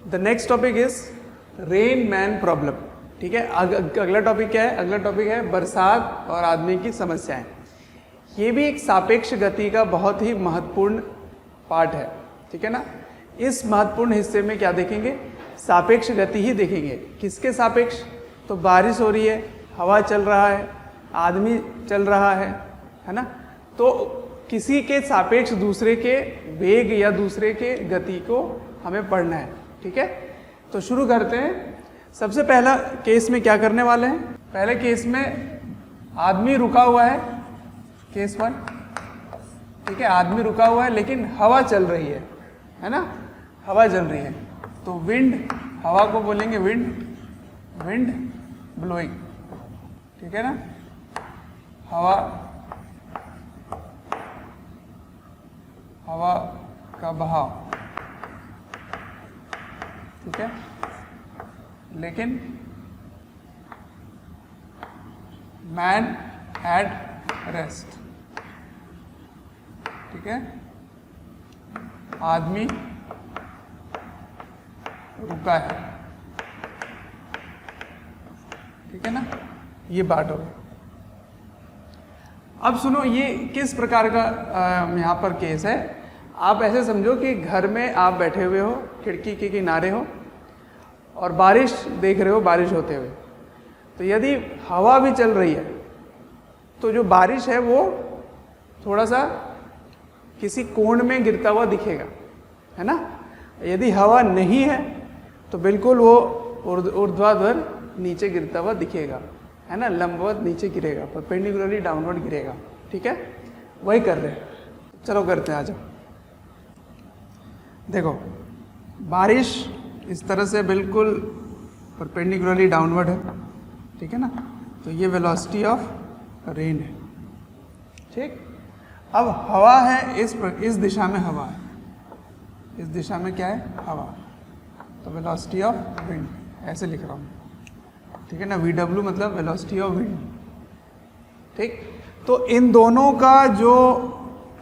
The next topic is rain man problem. ठीक है, अगला टॉपिक क्या है? अगला टॉपिक है बरसात और आदमी की समस्याएं। ये भी एक सापेक्ष गति का बहुत ही महत्वपूर्ण पार्ट है। ठीक है ना। इस महत्वपूर्ण हिस्से में क्या देखेंगे? सापेक्ष गति ही देखेंगे। किसके सापेक्ष? तो बारिश हो रही है, हवा चल रहा है, आदमी चल रहा है ना। तो किसी के सापेक्ष दूसरे के वेग या दूसरे के गति को हमें पढ़ना है। ठीक है, तो शुरू करते हैं। सबसे पहला केस में क्या करने वाले हैं? पहले केस में आदमी रुका हुआ है, केस 1। ठीक है, आदमी रुका हुआ है लेकिन हवा चल रही है ना, हवा चल रही है। तो विंड, हवा को बोलेंगे विंड, विंड ब्लोइंग। ठीक है ना, हवा, हवा का बहाव। ठीक है, लेकिन मैन एट रेस्ट। ठीक है, आदमी रुका है। ठीक है ना, ये बात हो गई। अब सुनो, ये किस प्रकार का यहाँ पर केस है। आप ऐसे समझो कि घर में आप बैठे हुए हो, खिड़की के किनारे हो और बारिश देख रहे हो, बारिश होते हुए। तो यदि हवा भी चल रही है तो जो बारिश है वो थोड़ा सा किसी कोण में गिरता हुआ दिखेगा, है ना। यदि हवा नहीं है तो बिल्कुल वो ऊर्ध्वाधर नीचे गिरता हुआ दिखेगा, है ना, लंबवत नीचे गिरेगा, परपेंडिकुलरली डाउनवर्ड गिरेगा। ठीक है, वही कर रहे हैं। चलो करते हैं, आ जाओ। देखो, बारिश इस तरह से बिल्कुल परपेंडिकुलरली डाउनवर्ड है। ठीक है ना, तो ये वेलोसिटी ऑफ रेन है। ठीक, अब हवा है, इस दिशा में हवा है, इस दिशा में क्या है? हवा। तो वेलोसिटी ऑफ विंड ऐसे लिख रहा हूँ। ठीक है ना, VW मतलब वेलोसिटी ऑफ विंड। ठीक, तो इन दोनों का जो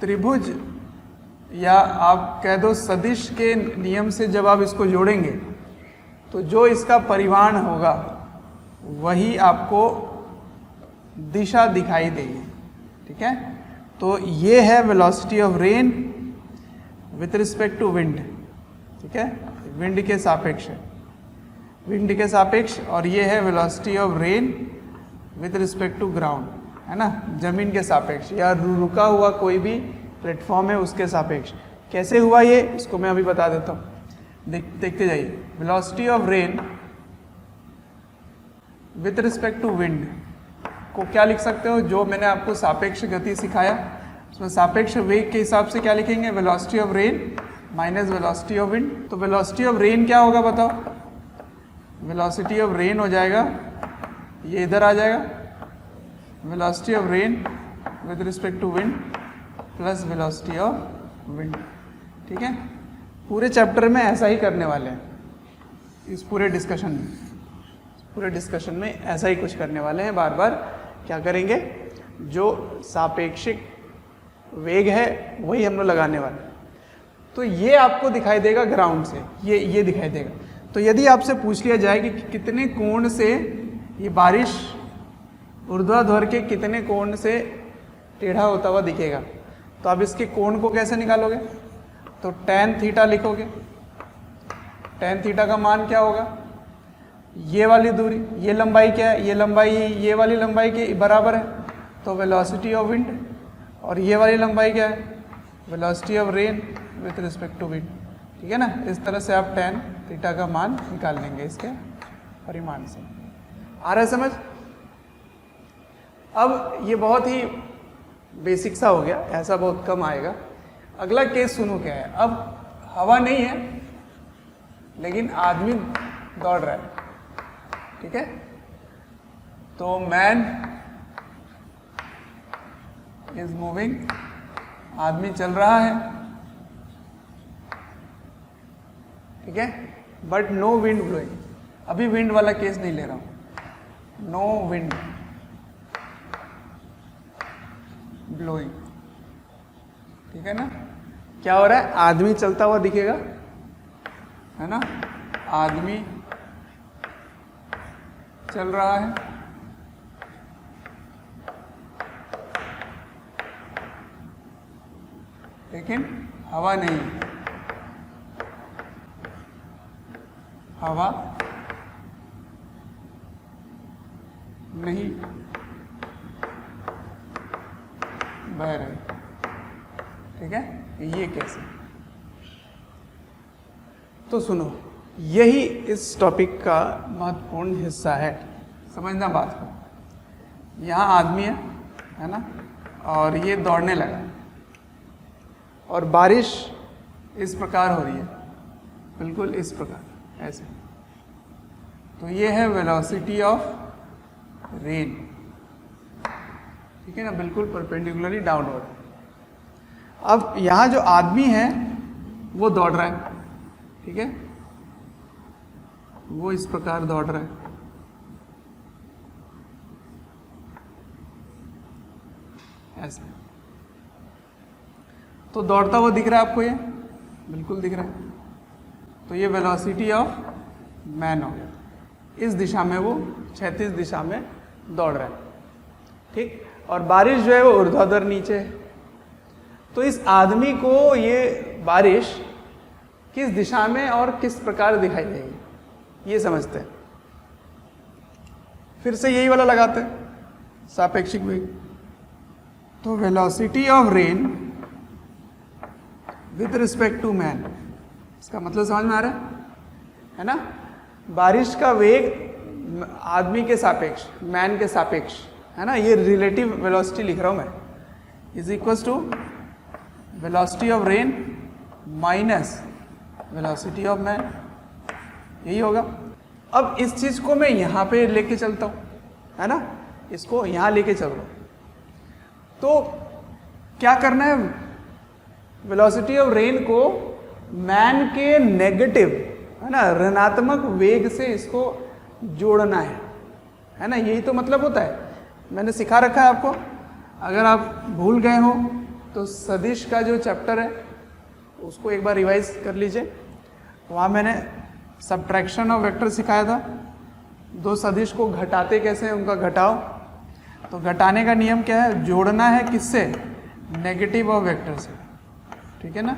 त्रिभुज या आप कह दो सदिश के नियम से जब आप इसको जोड़ेंगे तो जो इसका परिमाण होगा वही आपको दिशा दिखाई देगी। ठीक है, तो ये है velocity of rain with respect to wind. ठीक है, विंड के सापेक्ष है, विंड के सापेक्ष। और ये है velocity of rain with respect to ground, है ना, जमीन के सापेक्ष या रुका हुआ कोई भी प्लेटफॉर्म है उसके सापेक्ष। कैसे हुआ ये, इसको मैं अभी बता देता हूँ। देखते जाइए। Velocity of rain with respect to wind को क्या लिख सकते हो? जो मैंने आपको सापेक्ष गति सिखाया उसमें सापेक्ष वेग के हिसाब से क्या लिखेंगे? Velocity of rain minus velocity of wind. तो वेलोसिटी ऑफ रेन क्या होगा बताओ? वेलोसिटी ऑफ रेन हो जाएगा, ये इधर आ जाएगा, velocity of rain with respect to wind plus velocity of wind. ठीक है, पूरे चैप्टर में ऐसा ही करने वाले हैं। इस पूरे डिस्कशन में ऐसा ही कुछ करने वाले हैं। बार बार क्या करेंगे? जो सापेक्षिक वेग है वही हम लोग लगाने वाले हैं। तो ये आपको दिखाई देगा ग्राउंड से, ये दिखाई देगा। तो यदि आपसे पूछ लिया जाए कि कितने कोण से ये बारिश ऊर्ध्वाधर के कितने कोण से टेढ़ा होता हुआ दिखेगा, तो आप इसके कोण को कैसे निकालोगे? तो tan थीटा लिखोगे। tan थीटा का मान क्या होगा? ये वाली दूरी, ये लंबाई क्या है? ये लंबाई ये वाली लंबाई के बराबर है, तो वेलोसिटी ऑफ विंड। और ये वाली लंबाई क्या है? Velocity of rain with respect to wind. ठीक है ना, इस तरह से आप tan थीटा का मान निकाल लेंगे इसके परिमाण से। आ रहा है समझ? अब ये बहुत ही बेसिक सा हो गया, ऐसा बहुत कम आएगा। अगला केस सुनो क्या है। अब हवा नहीं है लेकिन आदमी दौड़ रहा है। ठीक है, तो मैन इज मूविंग, आदमी चल रहा है। ठीक है, बट नो विंड ब्लोइंग। अभी विंड वाला केस नहीं ले रहा हूं। No wind blowing. ठीक है ना। क्या हो रहा है, आदमी चलता हुआ दिखेगा, है ना, आदमी चल रहा है, लेकिन हवा नहीं, हवा नहीं बह रही। ठीक है, ये कैसे? तो सुनो, यही इस टॉपिक का महत्वपूर्ण हिस्सा है, समझना बात को। यहाँ आदमी है ना, और ये दौड़ने लगा और बारिश इस प्रकार हो रही है, बिल्कुल इस प्रकार ऐसे। तो ये है वेलोसिटी ऑफ रेन, ठीक है ना, बिल्कुल परपेंडिकुलरली डाउनवर्ड। अब यहाँ जो आदमी है वो दौड़ रहा है, ठीक है, वो इस प्रकार दौड़ रहा है, ऐसे। तो दौड़ता हुआ दिख रहा है आपको, ये बिल्कुल दिख रहा है। तो ये वेलोसिटी ऑफ मैन हो गया, इस दिशा में वो क्षैतिज दिशा में दौड़ रहा है, ठीक। और बारिश जो है वो ऊर्ध्वाधर नीचे है। तो इस आदमी को ये बारिश किस दिशा में और किस प्रकार दिखाई देगी, ये समझते हैं। फिर से यही वाला लगाते हैं, सापेक्षिक वेग। तो velocity of rain with respect to man, इसका मतलब समझ में आ रहा है ना। बारिश का वेग आदमी के सापेक्ष, मैन के सापेक्ष, है ना, ये रिलेटिव वेलोसिटी लिख रहा हूं मैं, is equal to velocity of rain minus velocity of man, यही होगा। अब इस चीज को मैं यहां पे लेके चलता हूं, है ना, इसको यहां लेके चल रहा हूं। तो क्या करना है, वेलोसिटी ऑफ रेन को मैन के नेगेटिव, है ना, ऋणात्मक वेग से इसको जोड़ना है ना, यही तो मतलब होता है। मैंने सिखा रखा है आपको, अगर आप भूल गए हो तो सदिश का जो चैप्टर है उसको एक बार रिवाइज कर लीजिए। वहाँ मैंने सब्ट्रैक्शन ऑफ वेक्टर सिखाया था, दो सदिश को घटाते कैसे हैं, उनका घटाओ। तो घटाने का नियम क्या है, जोड़ना है किससे, नेगेटिव ऑफ वेक्टर से, ठीक है ना,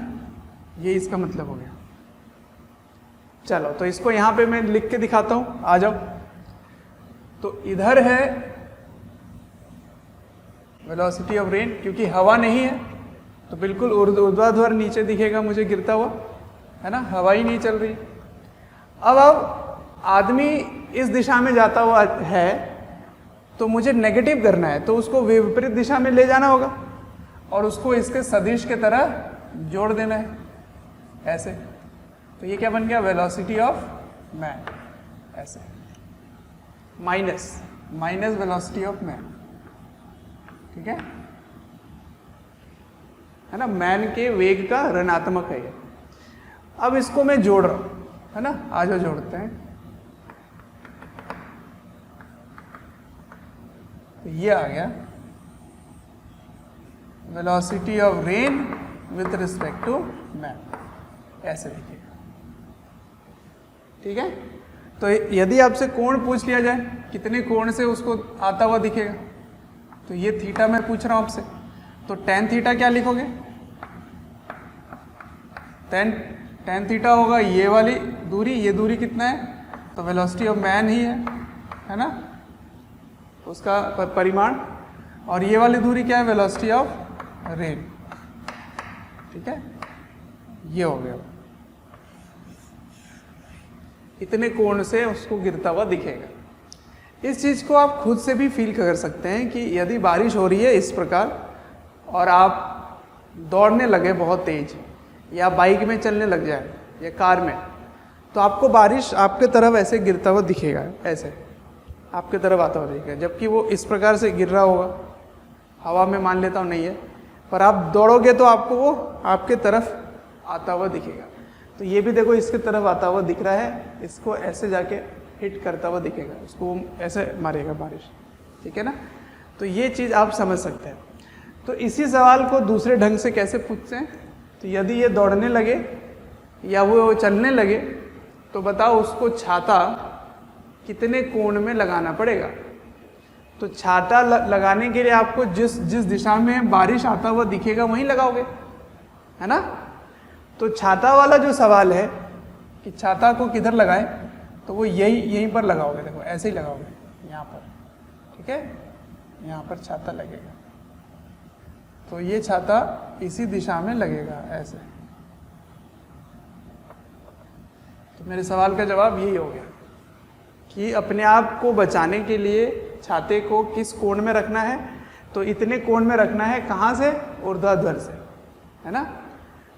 ये इसका मतलब हो गया। चलो, तो इसको यहाँ पे मैं लिख के दिखाता हूँ, आ जाओ। तो इधर है वेलोसिटी ऑफ रेन, क्योंकि हवा नहीं है तो बिल्कुल ऊर्ध्वाधर नीचे दिखेगा मुझे गिरता हुआ, है ना, हवा ही नहीं चल रही। अब आदमी इस दिशा में जाता हुआ है तो मुझे नेगेटिव करना है, तो उसको विपरीत दिशा में ले जाना होगा और उसको इसके सदिश के तरह जोड़ देना है, ऐसे। तो ये क्या बन गया, वेलोसिटी ऑफ मैन, ऐसे, माइनस वेलोसिटी ऑफ मैन, ठीक है ना, मैन के वेग का ऋणात्मक है ये। अब इसको मैं जोड़ रहा हूं, है ना, आज जोड़ते हैं। तो ये आ गया velocity of rain with respect to man, ऐसे दिखेगा, ठीक है। तो यदि आपसे कोण पूछ लिया जाए, कितने कोण से उसको आता हुआ दिखेगा, तो ये थीटा मैं पूछ रहा हूं आपसे, तो टेन थीटा क्या लिखोगे, टेन थीटा होगा ये वाली दूरी, ये दूरी कितना है, तो वेलोसिटी ऑफ मैन ही है ना, उसका परिमाण। और ये वाली दूरी क्या है, वेलोसिटी ऑफ रेन, ठीक है, ये हो गया। इतने कोण से उसको गिरता हुआ दिखेगा। इस चीज को आप खुद से भी फील कर सकते हैं कि यदि बारिश हो रही है इस प्रकार और आप दौड़ने लगे बहुत तेज, या बाइक में चलने लग जाए या कार में, तो आपको बारिश आपके तरफ ऐसे गिरता हुआ दिखेगा, ऐसे आपके तरफ आता हुआ दिखेगा, जबकि वो इस प्रकार से गिर रहा होगा, हवा में मान लेता हूँ नहीं है, पर आप दौड़ोगे तो आपको वो आपके तरफ आता हुआ दिखेगा। तो ये भी देखो इसके तरफ आता हुआ दिख रहा है, इसको ऐसे जाके हिट करता हुआ दिखेगा, उसको ऐसे मारेगा बारिश, ठीक है ना। तो ये चीज़ आप समझ सकते हैं। तो इसी सवाल को दूसरे ढंग से कैसे पूछते हैं, तो यदि ये दौड़ने लगे या वो चलने लगे तो बताओ उसको छाता कितने कोण में लगाना पड़ेगा। तो छाता लगाने के लिए आपको जिस दिशा में बारिश आता हुआ दिखेगा वहीं लगाओगे, है ना। तो छाता वाला जो सवाल है कि छाता को किधर लगाएं, तो वो यहीं पर लगाओगे। देखो ऐसे ही लगाओगे, यहाँ पर, ठीक है, यहाँ पर छाता लगेगा। तो ये छाता इसी दिशा में लगेगा ऐसे। तो मेरे सवाल का जवाब यही हो गया कि अपने आप को बचाने के लिए छाते को किस कोण में रखना है, तो इतने कोण में रखना है। कहाँ से? ऊर्ध्वाधर से, है ना।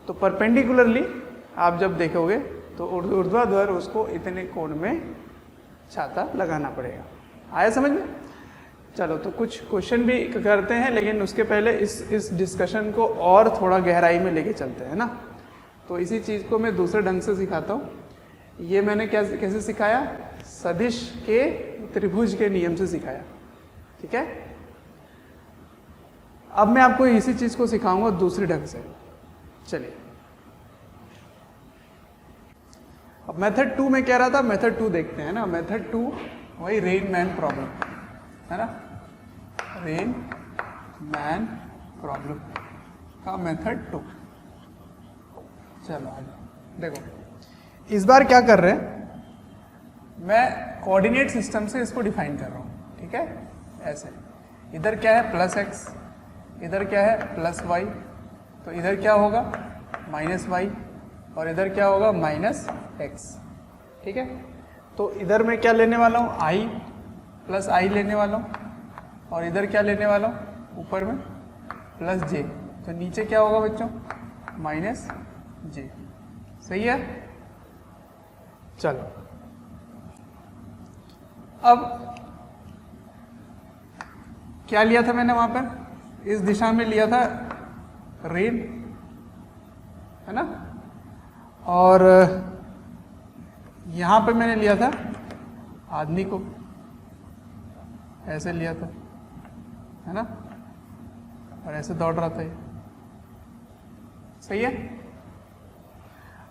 तो परपेंडिकुलरली आप जब देखोगे तो ऊर्ध्वाधर उसको इतने कोण में छाता लगाना पड़ेगा। आया समझ में? चलो, तो कुछ क्वेश्चन भी करते हैं, लेकिन उसके पहले इस डिस्कशन को और थोड़ा गहराई में लेके चलते हैं ना। तो इसी चीज़ को मैं दूसरे ढंग से सिखाता हूँ। ये मैंने कैसे सिखाया? सदिश के त्रिभुज के नियम से सिखाया, ठीक है। अब मैं आपको इसी चीज़ को सिखाऊंगा दूसरे ढंग से। चलिए, अब मेथड 2 में कह रहा था, मेथड 2 देखते हैं ना। मेथड 2 वही रेन मैन प्रॉब्लम, है ना। रेन मैन प्रॉब्लम का मेथड 2। चलो देखो, इस बार क्या कर रहे हैं, मैं कोऑर्डिनेट सिस्टम से इसको डिफाइन कर रहा हूँ, ठीक है। ऐसे इधर क्या है +x, इधर क्या है +y, तो इधर क्या होगा -y, और इधर क्या होगा -x, ठीक है। तो इधर मैं क्या लेने वाला हूँ, i + i लेने वाला हूँ, और इधर क्या लेने वाला हूँ, ऊपर में +j, तो नीचे क्या होगा बच्चों, -j। सही है। चलो, अब क्या लिया था मैंने वहां पर, इस दिशा में लिया था रेन, है ना, और यहां पे मैंने लिया था आदमी को, ऐसे लिया था, है ना, और ऐसे दौड़ रहा था ये। सही है।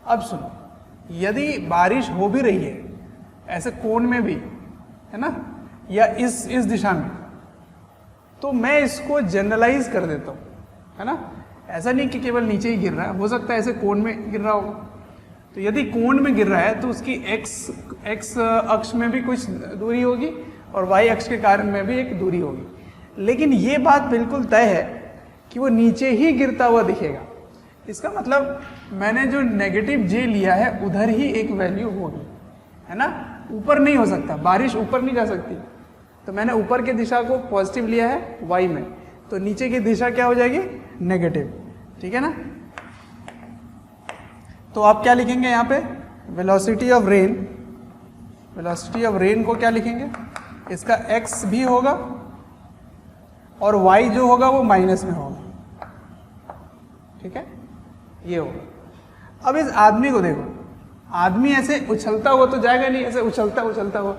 अब सुनो, यदि बारिश हो भी रही है ऐसे कोण में भी, है ना, या इस दिशा में, तो मैं इसको जनरलाइज कर देता हूँ, है ना। ऐसा नहीं कि केवल नीचे ही गिर रहा है, हो सकता है ऐसे कोण में गिर रहा होगा। तो यदि कोण में गिर रहा है तो उसकी एक्स अक्ष में भी कुछ दूरी होगी और वाई अक्ष के कारण में भी एक दूरी होगी। लेकिन ये बात बिल्कुल तय है कि वो नीचे ही गिरता हुआ दिखेगा। इसका मतलब मैंने जो नेगेटिव जे लिया है उधर ही एक वैल्यू होगी, है ना। ऊपर नहीं हो सकता, बारिश ऊपर नहीं जा सकती, तो मैंने ऊपर की दिशा को पॉजिटिव लिया है वाई में, तो नीचे की दिशा क्या हो जाएगी, नेगेटिव, ठीक है ना। तो आप क्या लिखेंगे यहाँ पे, velocity of rain, velocity of rain को क्या लिखेंगे, इसका x भी होगा और y जो होगा वो माइनस में होगा, ठीक है, ये होगा। अब इस आदमी को देखो, आदमी ऐसे उछलता हुआ तो जाएगा नहीं, ऐसे उछलता हुआ,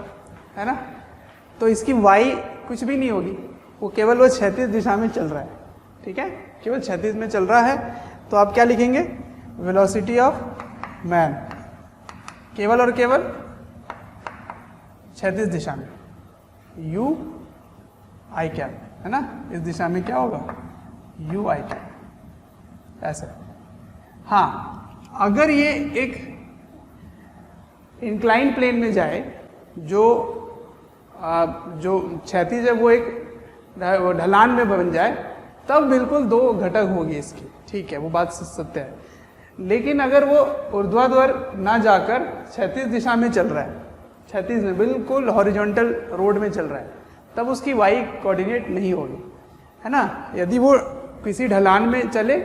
है ना, तो इसकी y कुछ भी नहीं होगी, वो केवल वो क्षैतिज दिशा में चल रहा है, ठीक है, केवल क्षैतिज में चल रहा है। तो आप क्या लिखेंगे, वेलोसिटी ऑफ मैन, केवल और केवल क्षैतिज दिशा में, u i कैप, है ना, इस दिशा में क्या होगा, u i कैप, ऐसे। हाँ, अगर ये एक इंक्लाइन प्लेन में जाए, जो क्षैतिज है वो एक ढलान में बन जाए, तब बिल्कुल दो घटक होगी इसकी, ठीक है, वो बात सत्य है। लेकिन अगर वो ऊर्ध्वाधर ना जाकर क्षैतिज दिशा में चल रहा है, क्षैतिज में बिल्कुल हॉरिजॉन्टल रोड में चल रहा है, तब उसकी वाई कोऑर्डिनेट नहीं होगी, है ना। यदि वो किसी ढलान में चले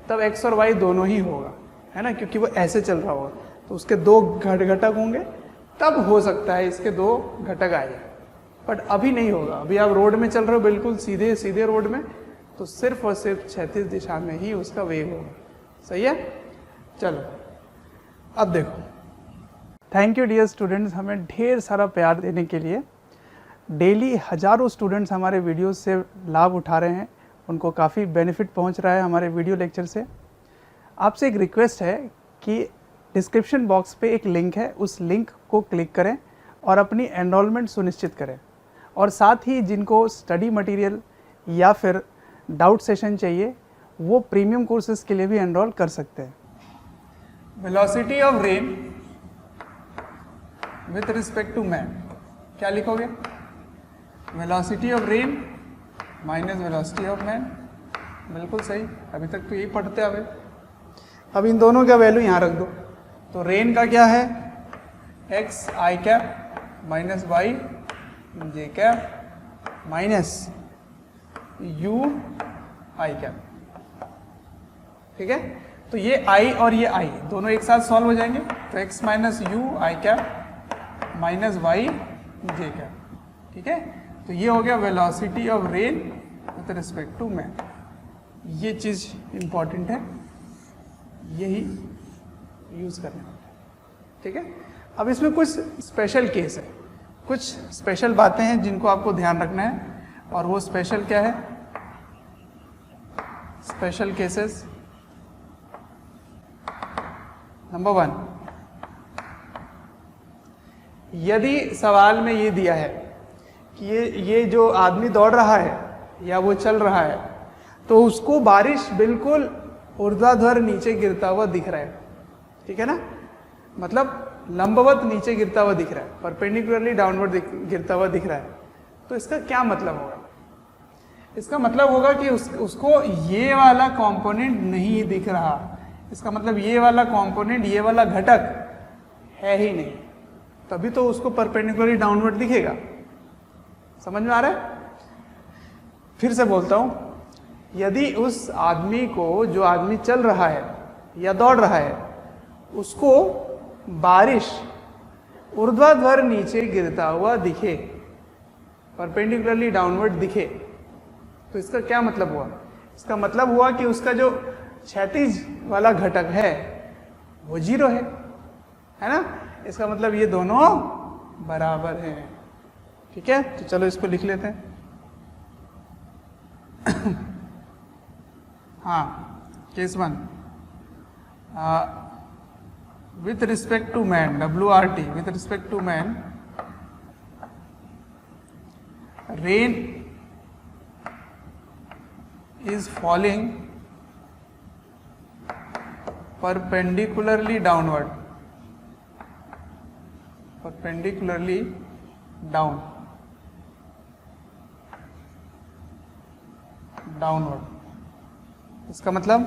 तब एक्स और वाई दोनों ही होगा, है ना, क्योंकि वो ऐसे चल रहा होगा, तो उसके दो घटक होंगे, तब हो सकता है इसके दो घटक आए, बट अभी नहीं होगा। अभी आप रोड में चल रहे हो, बिल्कुल सीधे रोड में, तो सिर्फ और सिर्फ क्षैतिज दिशा में ही उसका वेग होगा। सही है। चलो अब देखो, थैंक यू डियर स्टूडेंट्स, हमें ढेर सारा प्यार देने के लिए। डेली हजारों स्टूडेंट्स हमारे वीडियोस से लाभ उठा रहे हैं उनको काफ़ी बेनिफिट पहुंच रहा है हमारे वीडियो लेक्चर से। आपसे एक रिक्वेस्ट है कि डिस्क्रिप्शन बॉक्स पे एक लिंक है, उस लिंक को क्लिक करें और अपनी एनरोलमेंट सुनिश्चित करें। और साथ ही जिनको स्टडी मटेरियल या फिर डाउट सेशन चाहिए वो प्रीमियम कोर्सेज के लिए भी एनरोल कर सकते हैं। Velocity of rain with respect to man, क्या लिखोगे? Velocity of rain minus velocity of man. बिल्कुल सही, अभी तक तो यही पढ़ते हुए। अब इन दोनों का वैल्यू यहाँ रख दो। तो रेन का क्या है? X I cap minus Y J cap minus U I cap. ठीक है, तो ये आई और ये आई दोनों एक साथ सॉल्व हो जाएंगे। तो X minus U I cap minus Y J cap. ठीक है, तो ये हो गया velocity of rain with respect to man. ये चीज़ इंपॉर्टेंट है, यही यूज़ करना। ठीक है, अब इसमें कुछ स्पेशल केस है, कुछ स्पेशल बातें हैं जिनको आपको ध्यान रखना है। और वो स्पेशल क्या है? स्पेशल केसेस नंबर 1, यदि सवाल में ये दिया है कि ये जो आदमी दौड़ रहा है या वो चल रहा है तो उसको बारिश बिल्कुल ऊर्ध्वाधर नीचे गिरता हुआ दिख रहा है। ठीक है ना, मतलब लंबवत नीचे गिरता हुआ दिख रहा है, परपेंडिकुलरली डाउनवर्ड गिरता हुआ दिख रहा है। तो इसका क्या मतलब होगा? इसका मतलब होगा कि उसको ये वाला कंपोनेंट नहीं दिख रहा। इसका मतलब ये वाला कंपोनेंट, ये वाला घटक है ही नहीं, तभी तो उसको परपेंडिकुलरली डाउनवर्ड दिखेगा। समझ में आ रहा है? फिर से बोलता हूं, यदि उस आदमी को, जो आदमी चल रहा है या दौड़ रहा है, उसको बारिश ऊर्ध्वाधर नीचे गिरता हुआ दिखे, परपेंडिकुलरली डाउनवर्ड दिखे, तो इसका क्या मतलब हुआ? इसका मतलब हुआ कि उसका जो क्षैतिज वाला घटक है वो 0 है ना? इसका मतलब ये दोनों बराबर हैं। ठीक है, तो चलो इसको लिख लेते हैं। हाँ, case 1, with respect to man, WRT, with respect to man, rain is falling perpendicularly downward, perpendicularly downward। इसका मतलब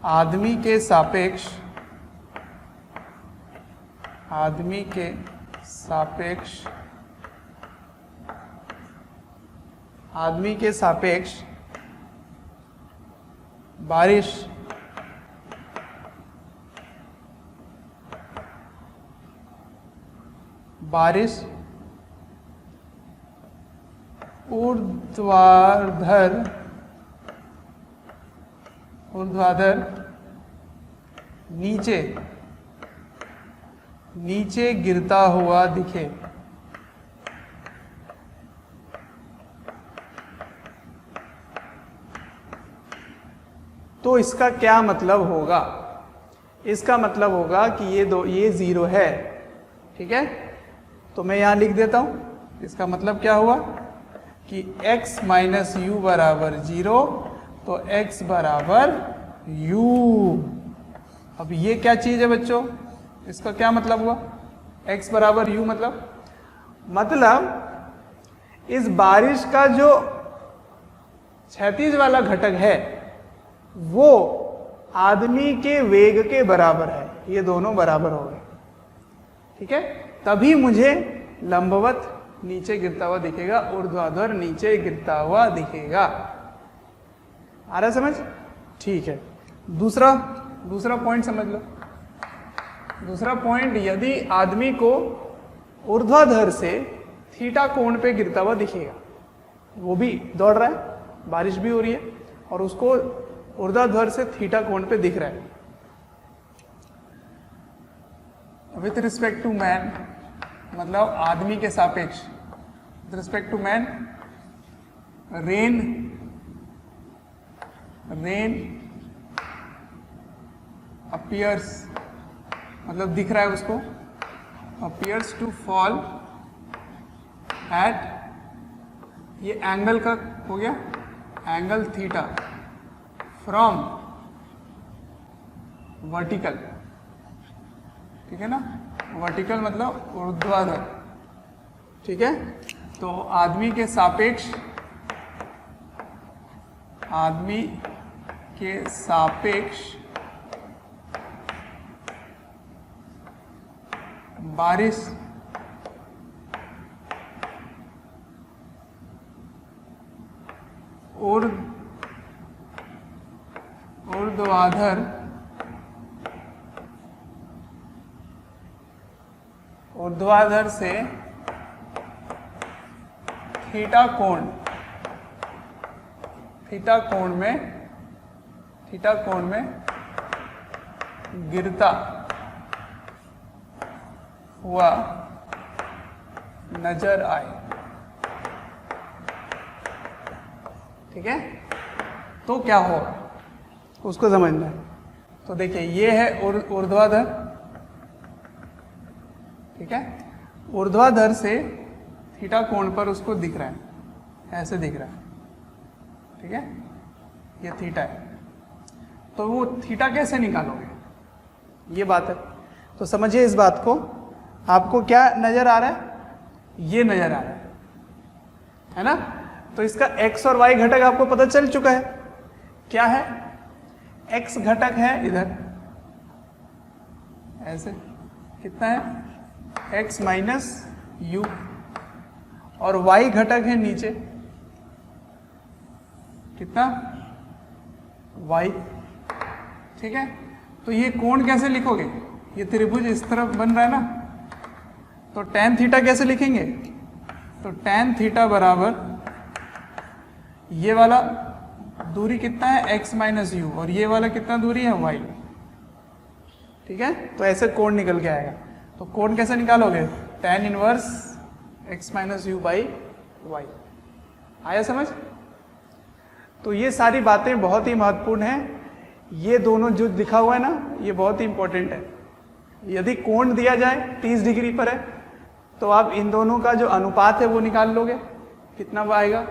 आदमी के सापेक्ष बारिश ऊर्ध्वाधर नीचे गिरता हुआ दिखे। तो इसका क्या मतलब होगा? इसका मतलब होगा कि ये 0 है। ठीक है, तो मैं यहां लिख देता हूं। इसका मतलब क्या हुआ कि x माइनस यू बराबर 0, तो x बराबर u। अब ये क्या चीज है बच्चों? इसका क्या मतलब हुआ? x बराबर u मतलब इस बारिश का जो क्षैतिज वाला घटक है वो आदमी के वेग के बराबर है। ये दोनों बराबर हो गए। ठीक है, तभी मुझे लंबवत नीचे गिरता हुआ दिखेगा, ऊर्ध्वाधर नीचे गिरता हुआ दिखेगा। आ रहा समझ? ठीक है, दूसरा पॉइंट समझ लो। दूसरा पॉइंट, यदि आदमी को ऊर्ध्वाधर से थीटा कोण पे गिरता हुआ दिखेगा, वो भी दौड़ रहा है, बारिश भी हो रही है और उसको ऊर्ध्वाधर से थीटा कोण पे दिख रहा है। विथ रिस्पेक्ट टू मैन मतलब आदमी के सापेक्ष, with respect to man rain rain appears, मतलब दिख रहा है उसको, अपीयर्स टू फॉल एट, ये एंगल का हो गया, एंगल थीटा फ्रॉम वर्टिकल, ठीक है ना, वर्टिकल मतलब ऊर्ध्वाधर, ठीक है। तो आदमी के सापेक्ष, आदमी के सापेक्ष बारिश ऊर्ध्वाधर से थीटा कोण में गिरता हुआ नजर आए, ठीक है। तो क्या होगा उसको समझना है। तो देखिए ये है ऊर्ध्वाधर, ठीक है, ऊर्ध्वाधर से थीटा कोण पर उसको दिख रहा है, ऐसे दिख रहा है, ठीक है, ये थीटा है। तो वो थीटा कैसे निकालोगे, ये बात है। तो समझिए इस बात को, आपको क्या नजर आ रहा है, ये नजर आ रहा है ना। तो इसका x और y घटक आपको पता चल चुका है, क्या है, x घटक है इधर ऐसे, कितना है, x माइनस यू, और y घटक है नीचे, कितना, y, ठीक है। तो ये कोण कैसे लिखोगे, ये त्रिभुज इस तरफ बन रहा है ना, तो tan थीटा कैसे लिखेंगे, तो tan थीटा बराबर ये वाला दूरी कितना है, x माइनस यू, और ये वाला कितना दूरी है, y, ठीक है। तो ऐसे कोण निकल के आएगा। तो कोण कैसे निकालोगे, tan inverse x minus you by y, आया समझ। तो ये सारी बातें बहुत ही महत्वपूर्ण हैं। ये दोनों जो लिखा हुआ है ना, ये बहुत ही इंपॉर्टेंट है। यदि कोण दिया जाए 30 डिग्री पर है, तो आप इन दोनों का जो अनुपात है वो निकाल लोगे, कितना आएगा।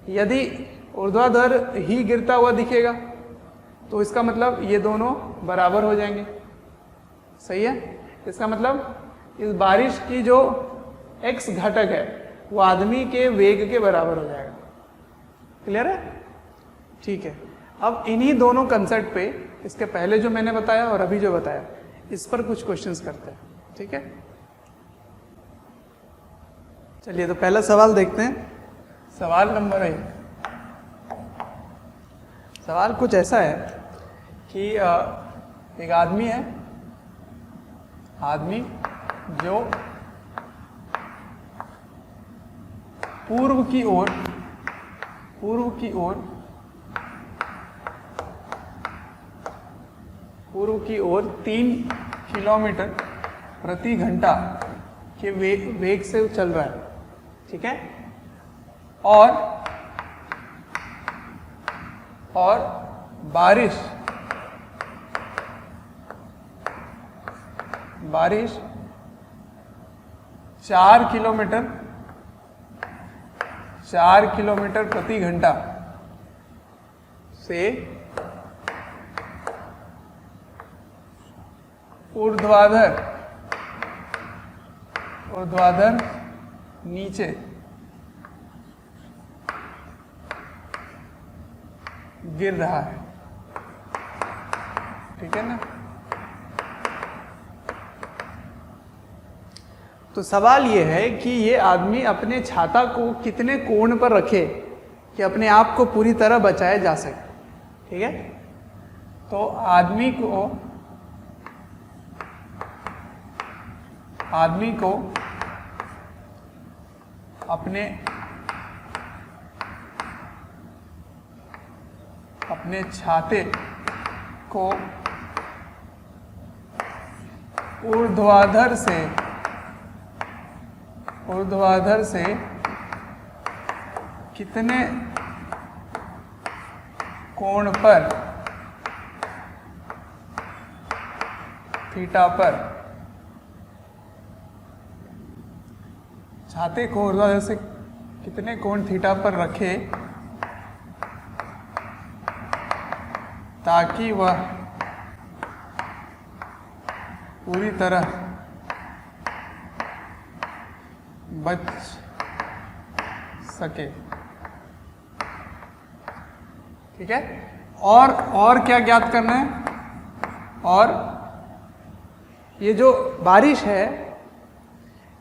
यदि ऊर्ध्वाधर ही गिरता हुआ दिखेगा, तो इसका मतलब ये दोनों बराबर हो जाएंगे, सही है। इसका मतलब इस बारिश की जो x घटक है वो आदमी के वेग के बराबर हो जाएगा, क्लियर है, ठीक है। अब इन्हीं दोनों कंसेप्ट पे, इसके पहले जो मैंने बताया और अभी जो बताया, इस पर कुछ क्वेश्चंस करते हैं, ठीक है। चलिए तो पहला सवाल देखते हैं। सवाल नंबर 1, सवाल कुछ ऐसा है कि एक आदमी है, आदमी जो पूर्व की ओर 3 किलोमीटर प्रति घंटा के वेग से चल रहा है, ठीक है। और बारिश 4 किलोमीटर प्रति घंटा से ऊर्ध्वाधर नीचे गिर रहा है, ठीक है ना। तो सवाल ये है कि ये आदमी अपने छाता को कितने कोण पर रखे कि अपने आप को पूरी तरह बचाया जा सके, ठीक है। तो आदमी को अपने छाते को ऊर्ध्वाधर से कितने कोण पर, थीटा पर छाते को ऊर्ध्वाधर से कितने कोण थीटा पर रखे ताकि वह पूरी तरह बच सके। ठीक है, और क्या ज्ञात करना है? और ये जो बारिश है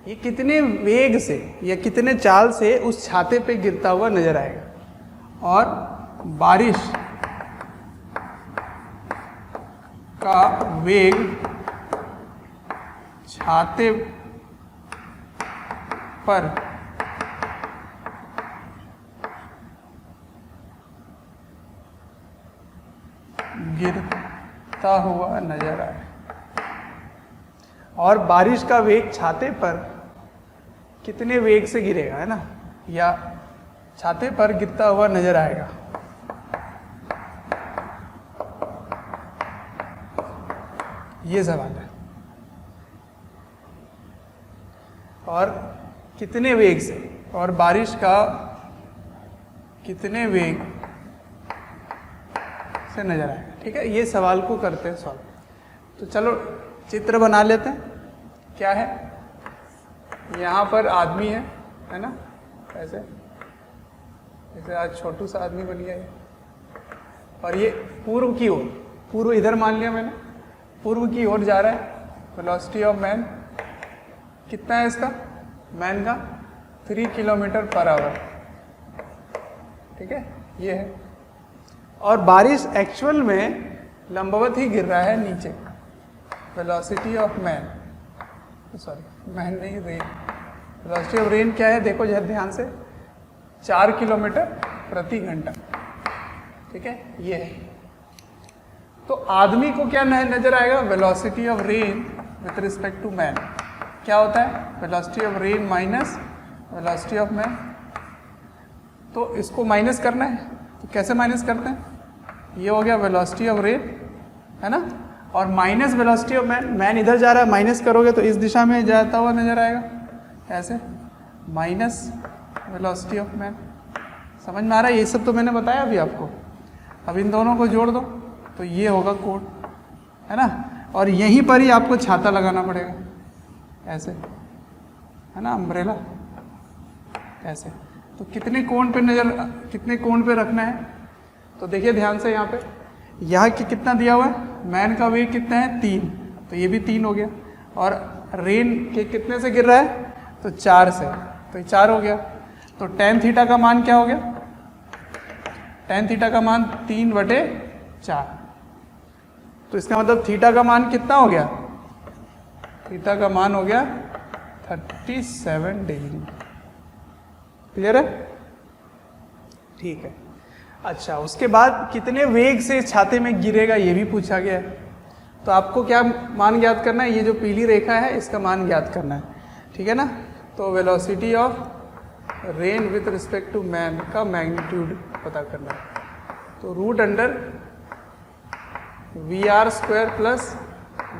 ये कितने वेग से या कितने चाल से उस छाते पे गिरता हुआ नजर आएगा, और बारिश का वेग छाते पर गिरता हुआ नजर आए, और बारिश का वेग छाते पर कितने वेग से गिरेगा, है ना, या छाते पर गिरता हुआ नजर आएगा। ये सवाल है। और कितने वेग से, और बारिश का कितने वेग से नजर आएगा। ठीक है, ये सवाल को करते हैं सॉल्व। तो चलो चित्र बना लेते हैं। क्या है, यहाँ पर आदमी है ना, ऐसे जैसे आज छोटू सा आदमी बन गया है, और ये पूर्व की ओर, पूर्व इधर मान लिया मैंने, पूर्व की ओर जा रहा है। वेलोसिटी ऑफ मैन कितना है इसका, मैन का 3 किलोमीटर पर आवर। ठीक है, ये है। और बारिश एक्चुअल में लंबवत ही गिर रहा है नीचे। Velocity of man, sorry man नहीं, रेन। वेलोसिटी ऑफ रेन क्या है, देखो जरा ध्यान से, 4 किलोमीटर प्रति घंटा। ठीक है, ये है। तो आदमी को क्या नजर आएगा, velocity of rain with respect to man क्या होता है, velocity of rain minus velocity of man. तो इसको माइनस करना है, तो कैसे माइनस करते हैं, ये हो गया वेलोसिटी ऑफ रेन, है ना, और minus velocity of man. Man इधर जा रहा है, माइनस करोगे तो इस दिशा में जाता हुआ नजर आएगा, ऐसे माइनस वेलोसिटी ऑफ मैन। समझ में आ रहा है, ये सब तो मैंने बताया अभी आपको। अब इन दोनों को जोड़ दो तो ये होगा कोण, है ना, और यहीं पर ही आपको छाता लगाना पड़ेगा, ऐसे, है ना, अम्ब्रेला ऐसे। तो कितने कोण पे रखना है, तो देखिए ध्यान से, यहाँ पे यहाँ की कितना दिया हुआ है, मैन का वेग कितना है 3, तो ये भी 3 हो गया, और रेन के कितने से गिर रहा है, तो 4 से, तो ये 4 हो गया। तो tan थीटा का मान क्या हो गया, tan थीटा का मान 3/4। तो इसका मतलब थीटा का मान कितना हो गया, थीटा का मान हो गया 37 डिग्री। क्लियर है, ठीक है। अच्छा, उसके बाद कितने वेग से छाते में गिरेगा ये भी पूछा गया है। तो आपको क्या मान ज्ञात करना है, ये जो पीली रेखा है इसका मान ज्ञात करना है। ठीक है ना, तो velocity of rain with respect to man का मैग्नीट्यूड पता करना है। तो √अंडर VR² प्लस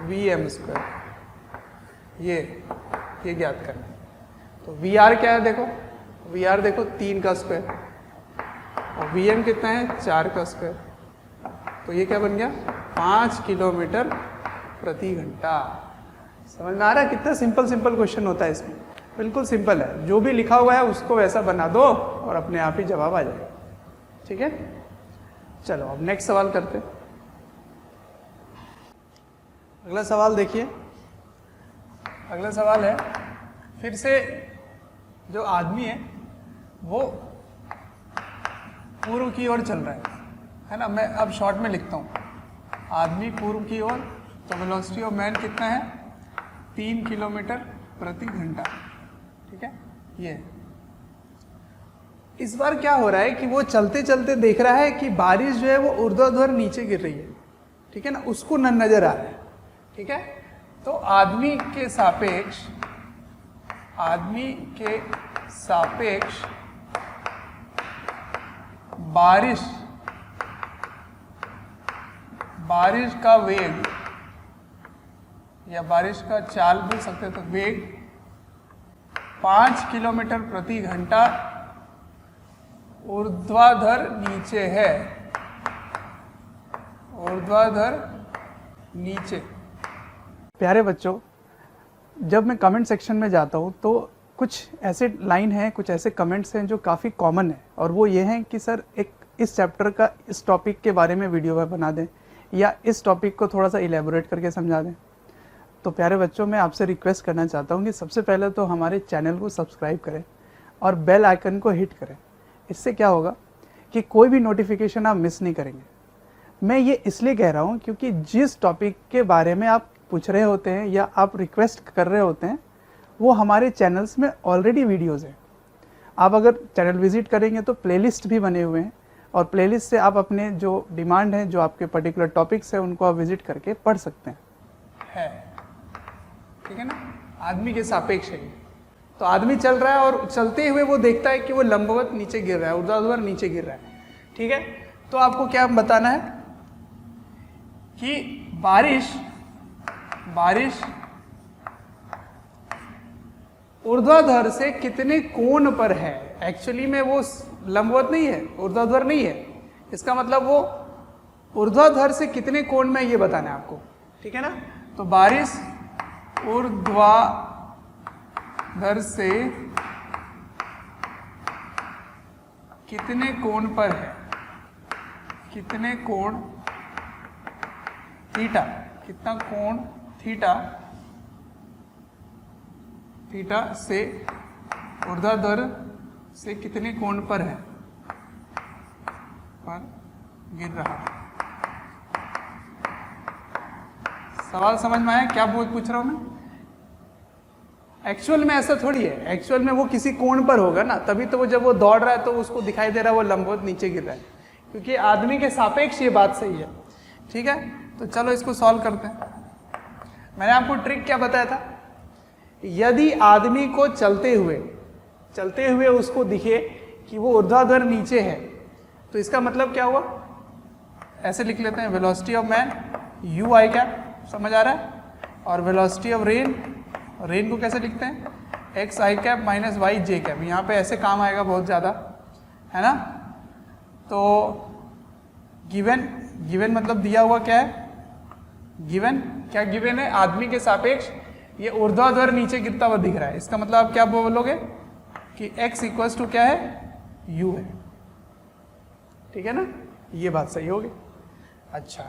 VM², ये ज्ञात करना है। तो VR क्या है, देखो VR देखो 3 का स्क्वायर, और VM कितना है 4 का स्क्वायर। तो ये क्या बन गया 5 किलोमीटर प्रति घंटा। समझ में आ रहा है, कितना सिंपल क्वेश्चन होता है इसमें, बिल्कुल सिंपल है। जो भी लिखा हुआ है उसको वैसा बना दो और अपने आप ही जवाब आ जाएगा। ठीक है, चलो अब नेक्स्ट सवाल करते हैं। अगला सवाल देखिए, अगला सवाल है, फिर से जो आदमी है वो पूर्व की ओर चल रहा है ना। मैं अब शॉर्ट में लिखता हूँ, आदमी पूर्व की ओर, तो वेलोसिटी ऑफ मैन कितना है 3 किलोमीटर प्रति घंटा। ठीक है, ये इस बार क्या हो रहा है कि वो चलते चलते देख रहा है कि बारिश जो है वो ऊर्ध्वाधर नीचे गिर रही है। ठीक है ना, उसको नजर आ रहा है। ठीक है, तो आदमी के सापेक्ष बारिश बारिश का वेग या बारिश का चाल बोल सकते हैं, तो वेग 5 किलोमीटर प्रति घंटा ऊर्ध्वाधर नीचे है, ऊर्ध्वाधर नीचे। प्यारे बच्चों, जब मैं कमेंट सेक्शन में जाता हूँ तो कुछ ऐसे लाइन हैं, कुछ ऐसे कमेंट्स हैं जो काफ़ी कॉमन है, और वो ये हैं कि सर एक इस चैप्टर का इस टॉपिक के बारे में वीडियो बना दें या इस टॉपिक को थोड़ा सा इलेबोरेट करके समझा दें। तो प्यारे बच्चों, मैं आपसे रिक्वेस्ट करना चाहता हूँ कि सबसे पहले तो हमारे चैनल को सब्सक्राइब करें और बेल आइकन को हिट करें। इससे क्या होगा कि कोई भी नोटिफिकेशन आप मिस नहीं करेंगे। मैं ये इसलिए कह रहा हूँ क्योंकि जिस टॉपिक के बारे में आप पूछ रहे होते हैं या आप रिक्वेस्ट कर रहे होते हैं वो हमारे चैनल्स में ऑलरेडी वीडियोज़ हैं। आप अगर चैनल विजिट करेंगे तो प्लेलिस्ट भी बने हुए हैं, और प्लेलिस्ट से आप अपने जो डिमांड है, जो आपके पर्टिकुलर टॉपिक्स हैं, उनको आप विजिट करके पढ़ सकते हैं। ठीक है ना। आदमी के सापेक्ष है। तो आदमी चल रहा है और चलते हुए वो देखता है कि वो लंबवत नीचे गिर रहा है, ऊर्ध्वाधर नीचे गिर रहा है। ठीक है। तो आपको क्या बताना है कि बारिश ऊर्ध्वाधर से कितने कोण पर है। एक्चुअली में वो लंबवत नहीं है, ऊर्ध्वाधर नहीं है। इसका मतलब वो ऊर्ध्वाधर से कितने कोण में, ये बताना है आपको। ठीक है ना। तो बारिश ऊर्ध्वाधर से कितने कोण पर है, कितने कोण थीटा, कितना कोण थीटा से ऊर्ध्वाधर से कितने कोण पर है, पर गिर रहा है। सवाल समझ में आया क्या पूछ रहा हूं मैं? एक्चुअल में ऐसा थोड़ी है। एक्चुअल में वो किसी कोण पर होगा ना, तभी तो वो जब वो दौड़ रहा है तो उसको दिखाई दे रहा है वो लंबवत नीचे गिर रहा है, क्योंकि आदमी के सापेक्ष ये बात सही है। ठीक है। तो चलो इसको सॉल्व करते हैं। मैंने आपको ट्रिक क्या बताया था? यदि आदमी को चलते हुए उसको दिखे कि वो ऊर्ध्वाधर नीचे है, तो इसका मतलब क्या हुआ? ऐसे लिख लेते हैं, velocity of man you I cap, समझ आ रहा है? और वेलोसिटी ऑफ रेन को कैसे लिखते हैं? X I cap minus Y J cap. यहाँ पे ऐसे काम आएगा बहुत ज़्यादा, है ना। तो गिवन मतलब दिया हुआ क्या है? गिवन क्या गिवन है? आदमी के सापेक्ष ये ऊर्ध्वाधर नीचे गिरता हुआ दिख रहा है। इसका मतलब आप क्या बोलोगे कि x इक्वल्स टू क्या है? u है। ठीक है ना। ये बात सही होगी। अच्छा,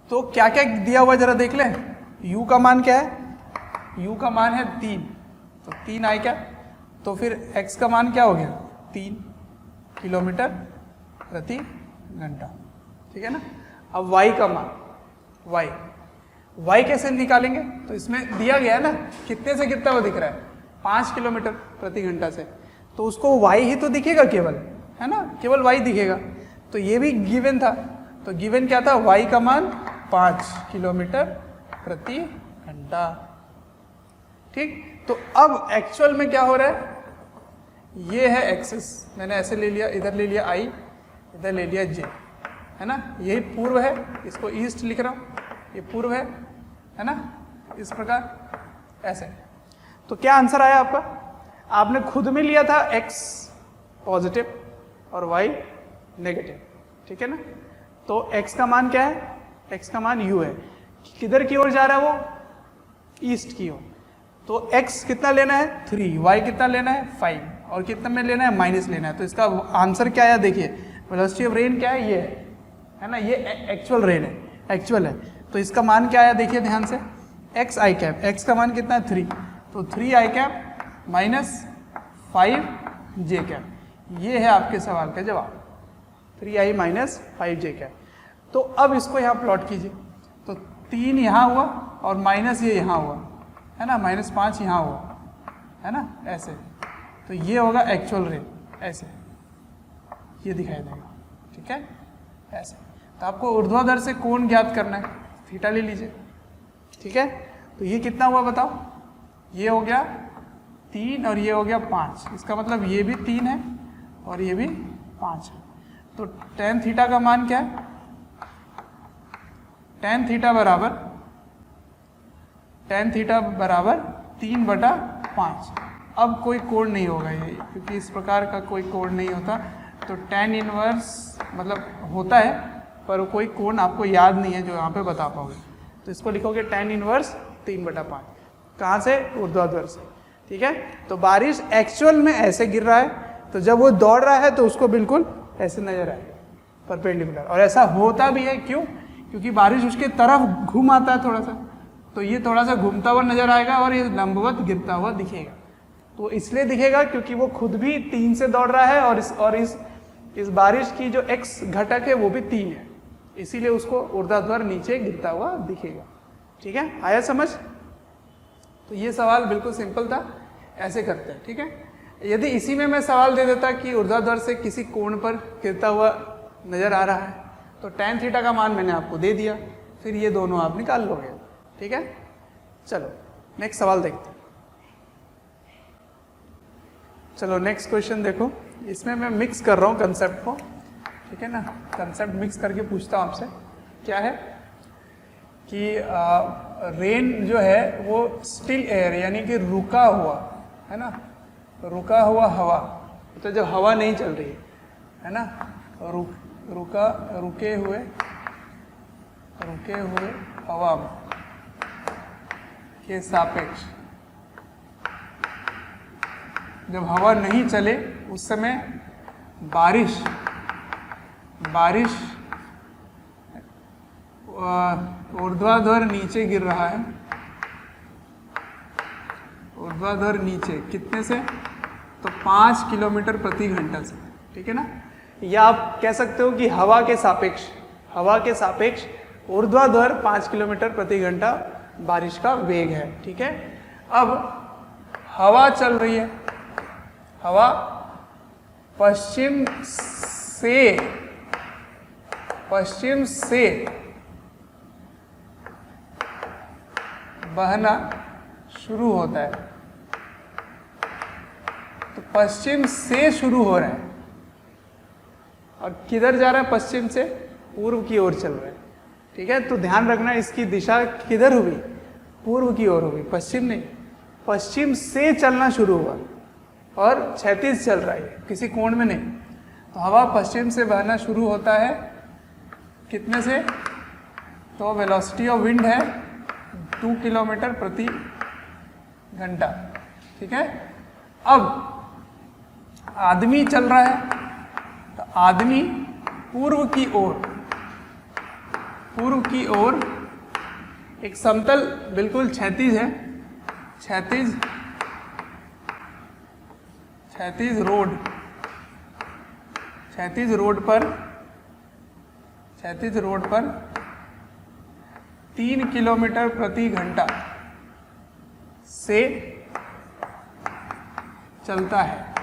तो क्या क्या दिया हुआ जरा देख लें। u का मान क्या है? u का मान है 3, तो 3 आई क्या, तो फिर x का मान क्या हो गया? 3 किलोमीटर प्रति घंटा। ठीक है ना। अब y का मान, y कैसे निकालेंगे? तो इसमें दिया गया है ना, कितने से कितना वो दिख रहा है? 5 किलोमीटर प्रति घंटा से, तो उसको y ही तो दिखेगा केवल, है ना, केवल y दिखेगा। तो ये भी गिवन था, तो गिवन क्या था? y का मान 5 किलोमीटर प्रति घंटा। ठीक। तो अब एक्चुअल में क्या हो रहा है? ये है एक्सिस, मैंने ऐसे ले लिया, इधर ले लिया i, इधर ले लिया j, है ना। यही पूर्व है, इसको ईस्ट लिख रहा हूँ, ये पूर्व है ना, इस प्रकार ऐसे। तो क्या आंसर आया आपका? आपने खुद में लिया था x पॉजिटिव और y नेगेटिव। ठीक है ना। तो x का मान क्या है? x का मान u है। किधर की ओर जा रहा है वो? ईस्ट की ओर। तो x कितना लेना है? 3, y कितना लेना है? 5, और कितना में लेना है? माइनस लेना है। तो इसका आंसर क्या आया? देखिए, वेलोसिटी ऑफ रेन क्या है? ये है ना, ये एक्चुअल रेन है, एक्चुअल है। तो इसका मान क्या आया? देखिए ध्यान से, एक्स आई कैप, एक्स का मान कितना है? 3, तो 3 आई कैप माइनस 5 जे कैप। ये है आपके सवाल का जवाब, 3i माइनस 5 जे कैप। तो अब इसको यहाँ प्लॉट कीजिए, तो 3 यहाँ हुआ और माइनस ये यहाँ हुआ, है ना, -5 यहाँ हुआ, है ना, ऐसे। तो ये होगा एक्चुअल रेन, ऐसे ये दिखाई देगा। ठीक है, ऐसे। तो आपको ऊर्ध्वाधर से कोण ज्ञात करना है, थीटा ले लीजिए। ठीक है, तो ये कितना हुआ बताओ? ये हो गया 3 और ये हो गया 5। इसका मतलब ये भी 3 है और ये भी 5 है। तो tan थीटा का मान क्या है? tan थीटा बराबर 3/5। अब कोई कोण नहीं होगा ये, क्योंकि इस प्रकार का कोई कोण नहीं होता, तो tan इनवर्स मतलब होता है पर कोई कोण आपको याद नहीं है जो यहाँ पे बता पाओगे, तो इसको लिखोगे tan इनवर्स 3/5। कहाँ से? ऊर्ध्वाधर से। ठीक है, तो बारिश एक्चुअल में ऐसे गिर रहा है, तो जब वो दौड़ रहा है तो उसको बिल्कुल ऐसे नजर आएगा परपेंडिकुलर, और ऐसा होता भी है। क्यों? क्योंकि बारिश उसके तरफ घूम आता है थोड़ा सा, तो ये थोड़ा सा घूमता हुआ नजर आएगा और ये लंबवत गिरता हुआ दिखेगा। तो इसलिए दिखेगा क्योंकि वो खुद भी 3 से दौड़ रहा है और इस बारिश की जो x घटक है वो भी 3 है, इसीलिए उसको ऊर्ध्वाधर नीचे गिरता हुआ दिखेगा। ठीक है, आया समझ? तो ये सवाल बिल्कुल सिंपल था, ऐसे करते हैं। ठीक है, यदि इसी में मैं सवाल दे देता कि ऊर्ध्वाधर से किसी कोण पर गिरता हुआ नजर आ रहा है, तो tan थीटा का मान मैंने आपको दे दिया, फिर ये दोनों आप निकाल लोगे। ठीक है, चलो नेक्स्ट सवाल देखते हैं। चलो नेक्स्ट क्वेश्चन देखो, इसमें मैं मिक्स कर रहा हूँ कंसेप्ट को। ठीक है ना, कंसेप्ट मिक्स करके पूछता हूँ आपसे। क्या है कि रेन जो है वो स्टिल एयर यानी कि रुका हुआ है ना, रुका हुआ हवा, तो जब हवा नहीं चल रही है ना, रुके हुए हवा के सापेक्ष, जब हवा नहीं चले उस समय बारिश ऊर्ध्वाधर नीचे गिर रहा है, ऊर्ध्वाधर नीचे कितने से? तो 5 किलोमीटर प्रति घंटा से। ठीक है ना, या आप कह सकते हो कि हवा के सापेक्ष ऊर्ध्वाधर 5 किलोमीटर प्रति घंटा बारिश का वेग है। ठीक है, अब हवा चल रही है, हवा पश्चिम से बहना शुरू होता है, तो पश्चिम से शुरू हो रहा है और किधर जा रहा है? पश्चिम से पूर्व की ओर चल रहा है। ठीक है, तो ध्यान रखना इसकी दिशा किधर हुई? पूर्व की ओर होगी, पश्चिम नहीं। पश्चिम से चलना शुरू हुआ और क्षैतिज चल रहा है, किसी कोण में नहीं। तो हवा पश्चिम से बहना शुरू होता है कितने से? तो वेलोसिटी ऑफ विंड है 2 किलोमीटर प्रति घंटा। ठीक है, अब आदमी चल रहा है, तो आदमी पूर्व की ओर एक समतल बिल्कुल क्षैतिज है, क्षैतिज रोड पर 3 किलोमीटर प्रति घंटा से चलता है।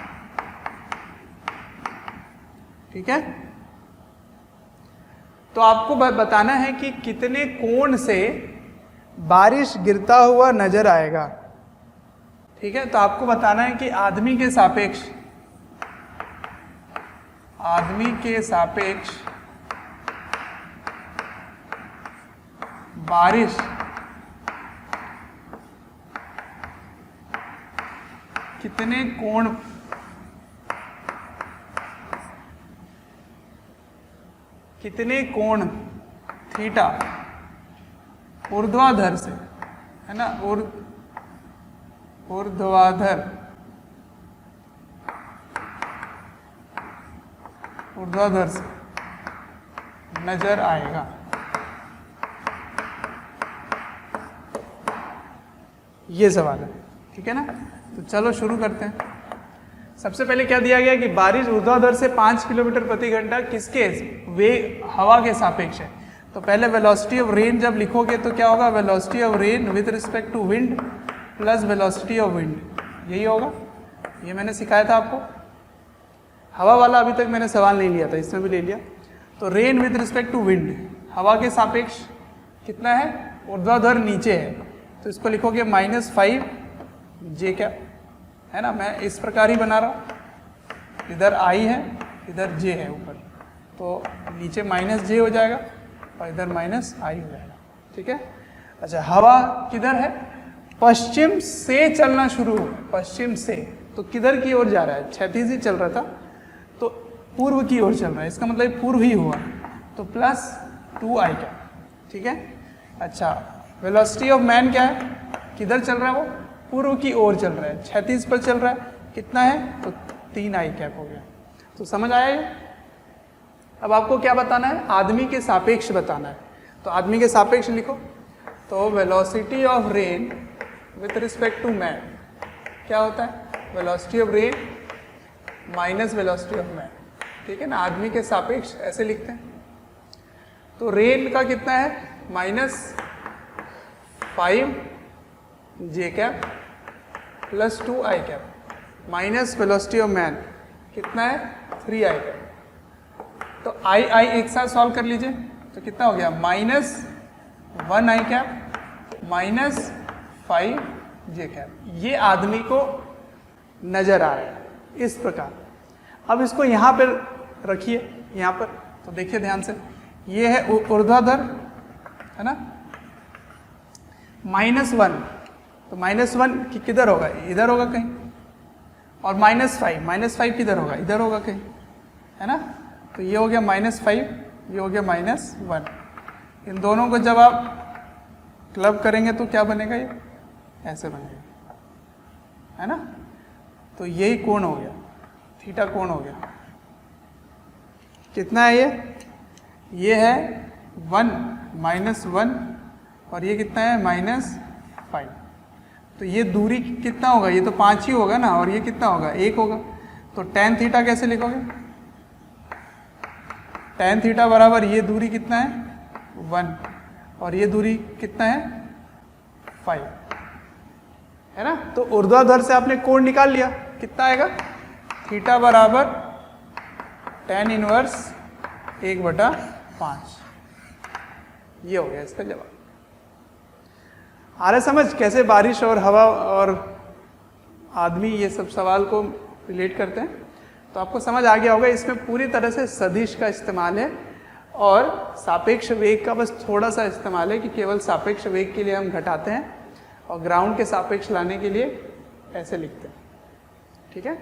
ठीक है, तो आपको बताना है कि कितने कोण से बारिश गिरता हुआ नजर आएगा। ठीक है, तो आपको बताना है कि आदमी के सापेक्ष बारिश कितने कोण थीटा ऊर्ध्वाधर से, है ना, ऊर्ध्वाधर से नजर आएगा। ये सवाल है। ठीक है ना, तो चलो शुरू करते हैं। सबसे पहले क्या दिया गया कि बारिश ऊर्ध्वाधर से 5 किलोमीटर प्रति घंटा किसके हवा के सापेक्ष है। तो पहले वेलोसिटी ऑफ रेन जब लिखोगे तो क्या होगा? Velocity of rain with respect to wind plus velocity of wind, यही होगा। ये मैंने सिखाया था आपको। हवा वाला अभी तक मैंने सवाल नहीं लिया था, इसमें भी ले लिया। तो rain with respect to wind, हवा के सापेक्ष कितना है? ऊर्ध्वाधर नीचे है, तो इसको लिखोगे -5 जे, क्या है ना, मैं इस प्रकार ही बना रहा हूँ। इधर I है, इधर J है ऊपर, तो नीचे -J हो जाएगा। और इधर माइनस आई हो जाएगा, ठीक है। अच्छा, हवा किधर है, पश्चिम से चलना शुरू हुआ, पश्चिम से, तो किधर की ओर जा रहा है, क्षैतिज ही चल रहा था तो पूर्व की ओर चल रहा है, इसका मतलब पूर्व ही हुआ, तो प्लस 2i कैप, ठीक है। अच्छा, वेलोसिटी ऑफ मैन क्या है, किधर चल रहा है वो, पूर्व की ओर चल रहा है, क्षैतिज पर चल रहा है, कितना है, तो 3i कैप हो गया। तो समझ आया ये। अब आपको क्या बताना है, आदमी के सापेक्ष बताना है, तो आदमी के सापेक्ष लिखो। तो velocity of rain with respect to man क्या होता है, velocity of rain minus velocity of man, ठीक है ना। आदमी के सापेक्ष ऐसे लिखते हैं। तो रेन का कितना है, -5j cap plus 2i cap minus velocity of man कितना है, 3i कैप। तो i एक साथ सॉल्व कर लीजिए, तो कितना हो गया, -1i cap minus 5j cap. ये आदमी को नजर आ रहा है इस प्रकार। अब इसको यहाँ पर रखिए, यहाँ पर, तो देखिए ध्यान से, ये है ऊर्ध्वाधर, है ना, -1, तो -1 किधर होगा, इधर होगा कहीं, और -5 किधर होगा, इधर होगा कहीं, है ना। तो ये हो गया -5, ये हो गया -1। इन दोनों को जब आप क्लब करेंगे तो क्या बनेगा, ये ऐसे बनेगा, है ना। तो यही कोण हो गया, थीटा कोण हो गया। कितना है ये है 1 -1 और ये कितना है -5। तो ये दूरी कितना होगा, ये तो 5 ही होगा ना, और ये कितना होगा, 1 होगा। तो tan थीटा कैसे लिखोगे, tan थीटा बराबर ये दूरी कितना है 1 और ये दूरी कितना है 5, है ना। तो ऊर्ध्वाधर से आपने कोण निकाल लिया, कितना आएगा, थीटा बराबर tan इनवर्स 1/5। ये हो गया इसका जवाब। आ रहा समझ कैसे बारिश और हवा और आदमी ये सब सवाल को रिलेट करते हैं। तो आपको समझ आ गया होगा, इसमें पूरी तरह से सदिश का इस्तेमाल है और सापेक्ष वेग का बस थोड़ा सा इस्तेमाल है कि केवल सापेक्ष वेग के लिए हम घटाते हैं और ग्राउंड के सापेक्ष लाने के लिए ऐसे लिखते हैं, ठीक है।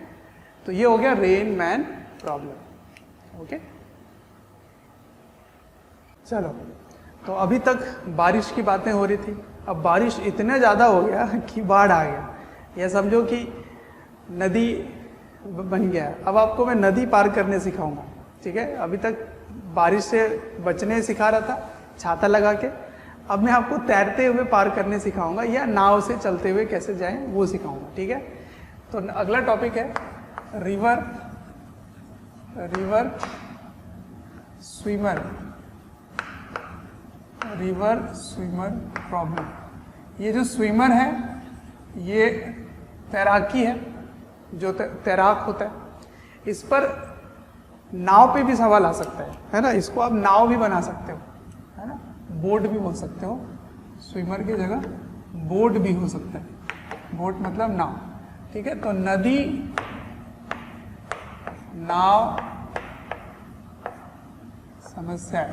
तो ये हो गया रेन मैन प्रॉब्लम, ओके। चलो, तो अभी तक बारिश की बातें हो रही थी, अब बारिश इतना ज़्यादा हो गया कि बाढ़ आ गया, या समझो कि नदी बन गया। अब आपको मैं नदी पार करने सिखाऊंगा, ठीक है। अभी तक बारिश से बचने सिखा रहा था छाता लगा के, अब मैं आपको तैरते हुए पार करने सिखाऊंगा या नाव से चलते हुए कैसे जाएं वो सिखाऊंगा, ठीक है। तो अगला टॉपिक है रिवर स्विमर प्रॉब्लम। ये जो स्विमर है ये तैराकी है, जो तैराक होता है, इस पर नाव पे भी सवाल आ सकता है ना। इसको आप नाव भी बना सकते हो, है ना, बोट भी बोल सकते हो, स्विमर की जगह बोट भी हो सकता है, बोट मतलब नाव, ठीक है। तो नदी, नाव, समस्या है,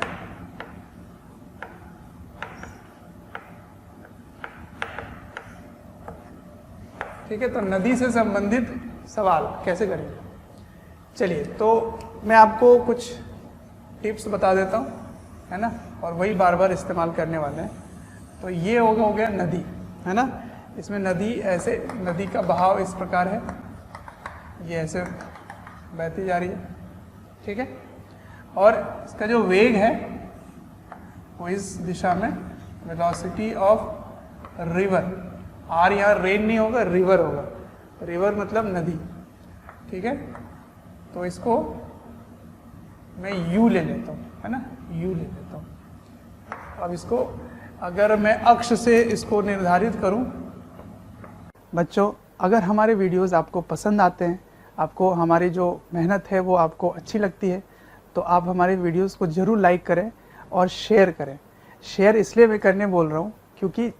ठीक है। तो नदी से संबंधित सवाल कैसे करेंगे, चलिए। तो मैं आपको कुछ टिप्स बता देता हूँ, है ना, और वही बार बार इस्तेमाल करने वाले हैं। तो ये हो गया नदी, है ना। इसमें नदी ऐसे, नदी का बहाव इस प्रकार है, ये ऐसे बहती जा रही है, ठीक है। और इसका जो वेग है वो इस दिशा में, वेलोसिटी ऑफ रिवर, आर यहाँ रेन नहीं होगा, रिवर होगा, रिवर मतलब नदी, ठीक है। तो इसको मैं यू ले लेता हूँ, है ना, यू ले लेता हूँ। अब इसको अगर मैं अक्ष से इसको निर्धारित करूँ, बच्चों अगर हमारे वीडियोस आपको पसंद आते हैं, आपको हमारी जो मेहनत है वो आपको अच्छी लगती है, तो आप हमारे वीडियोस को ज़रूर लाइक करें और शेयर करें। शेयर इसलिए मैं करने बोल रहा हूँ क्योंकि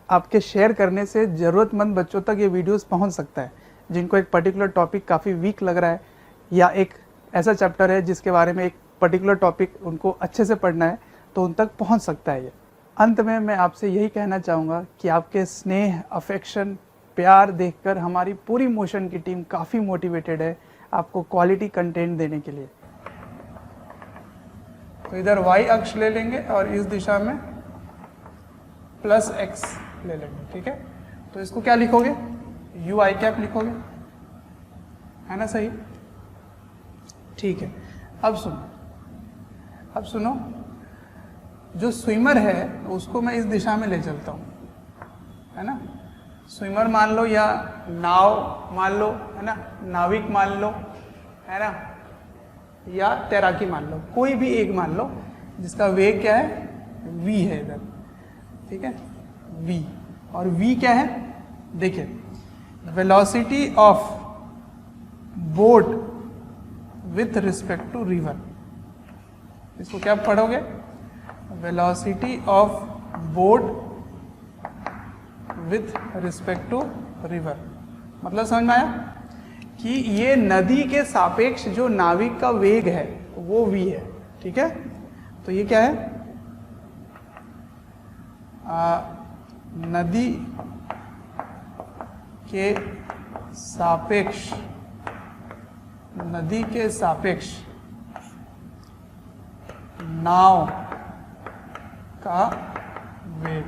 आपके शेयर करने से ज़रूरतमंद बच्चों तक ये वीडियोस पहुंच सकता है, जिनको एक पर्टिकुलर टॉपिक काफ़ी वीक लग रहा है, या एक ऐसा चैप्टर है जिसके बारे में एक पर्टिकुलर टॉपिक उनको अच्छे से पढ़ना है, तो उन तक पहुंच सकता है ये। अंत में मैं आपसे यही कहना चाहूँगा कि आपके स्नेह, अफेक्शन, प्यार देखकर हमारी पूरी मोशन की टीम काफ़ी मोटिवेटेड है आपको क्वालिटी कंटेंट देने के लिए। तो इधर y अक्ष ले लेंगे और इस दिशा में +x ले लेंगे, ठीक है। तो इसको क्या लिखोगे, u i कैप लिखोगे, है ना, सही, ठीक है। अब सुनो, जो स्विमर है उसको मैं इस दिशा में ले चलता हूँ, है ना। स्विमर मान लो या नाव मान लो, है ना, नाविक मान लो, है ना, या तैराकी मान लो, कोई भी एक मान लो जिसका वेग क्या है, v है इधर, ठीक है, v। और v क्या है, देखिए, velocity of boat with respect to river. इसको क्या पढ़ोगे, velocity of boat with respect to river. मतलब समझ में आया कि ये नदी के सापेक्ष जो नाविक का वेग है वो v है, ठीक है। तो ये क्या है, नदी के सापेक्ष नाव का वेग,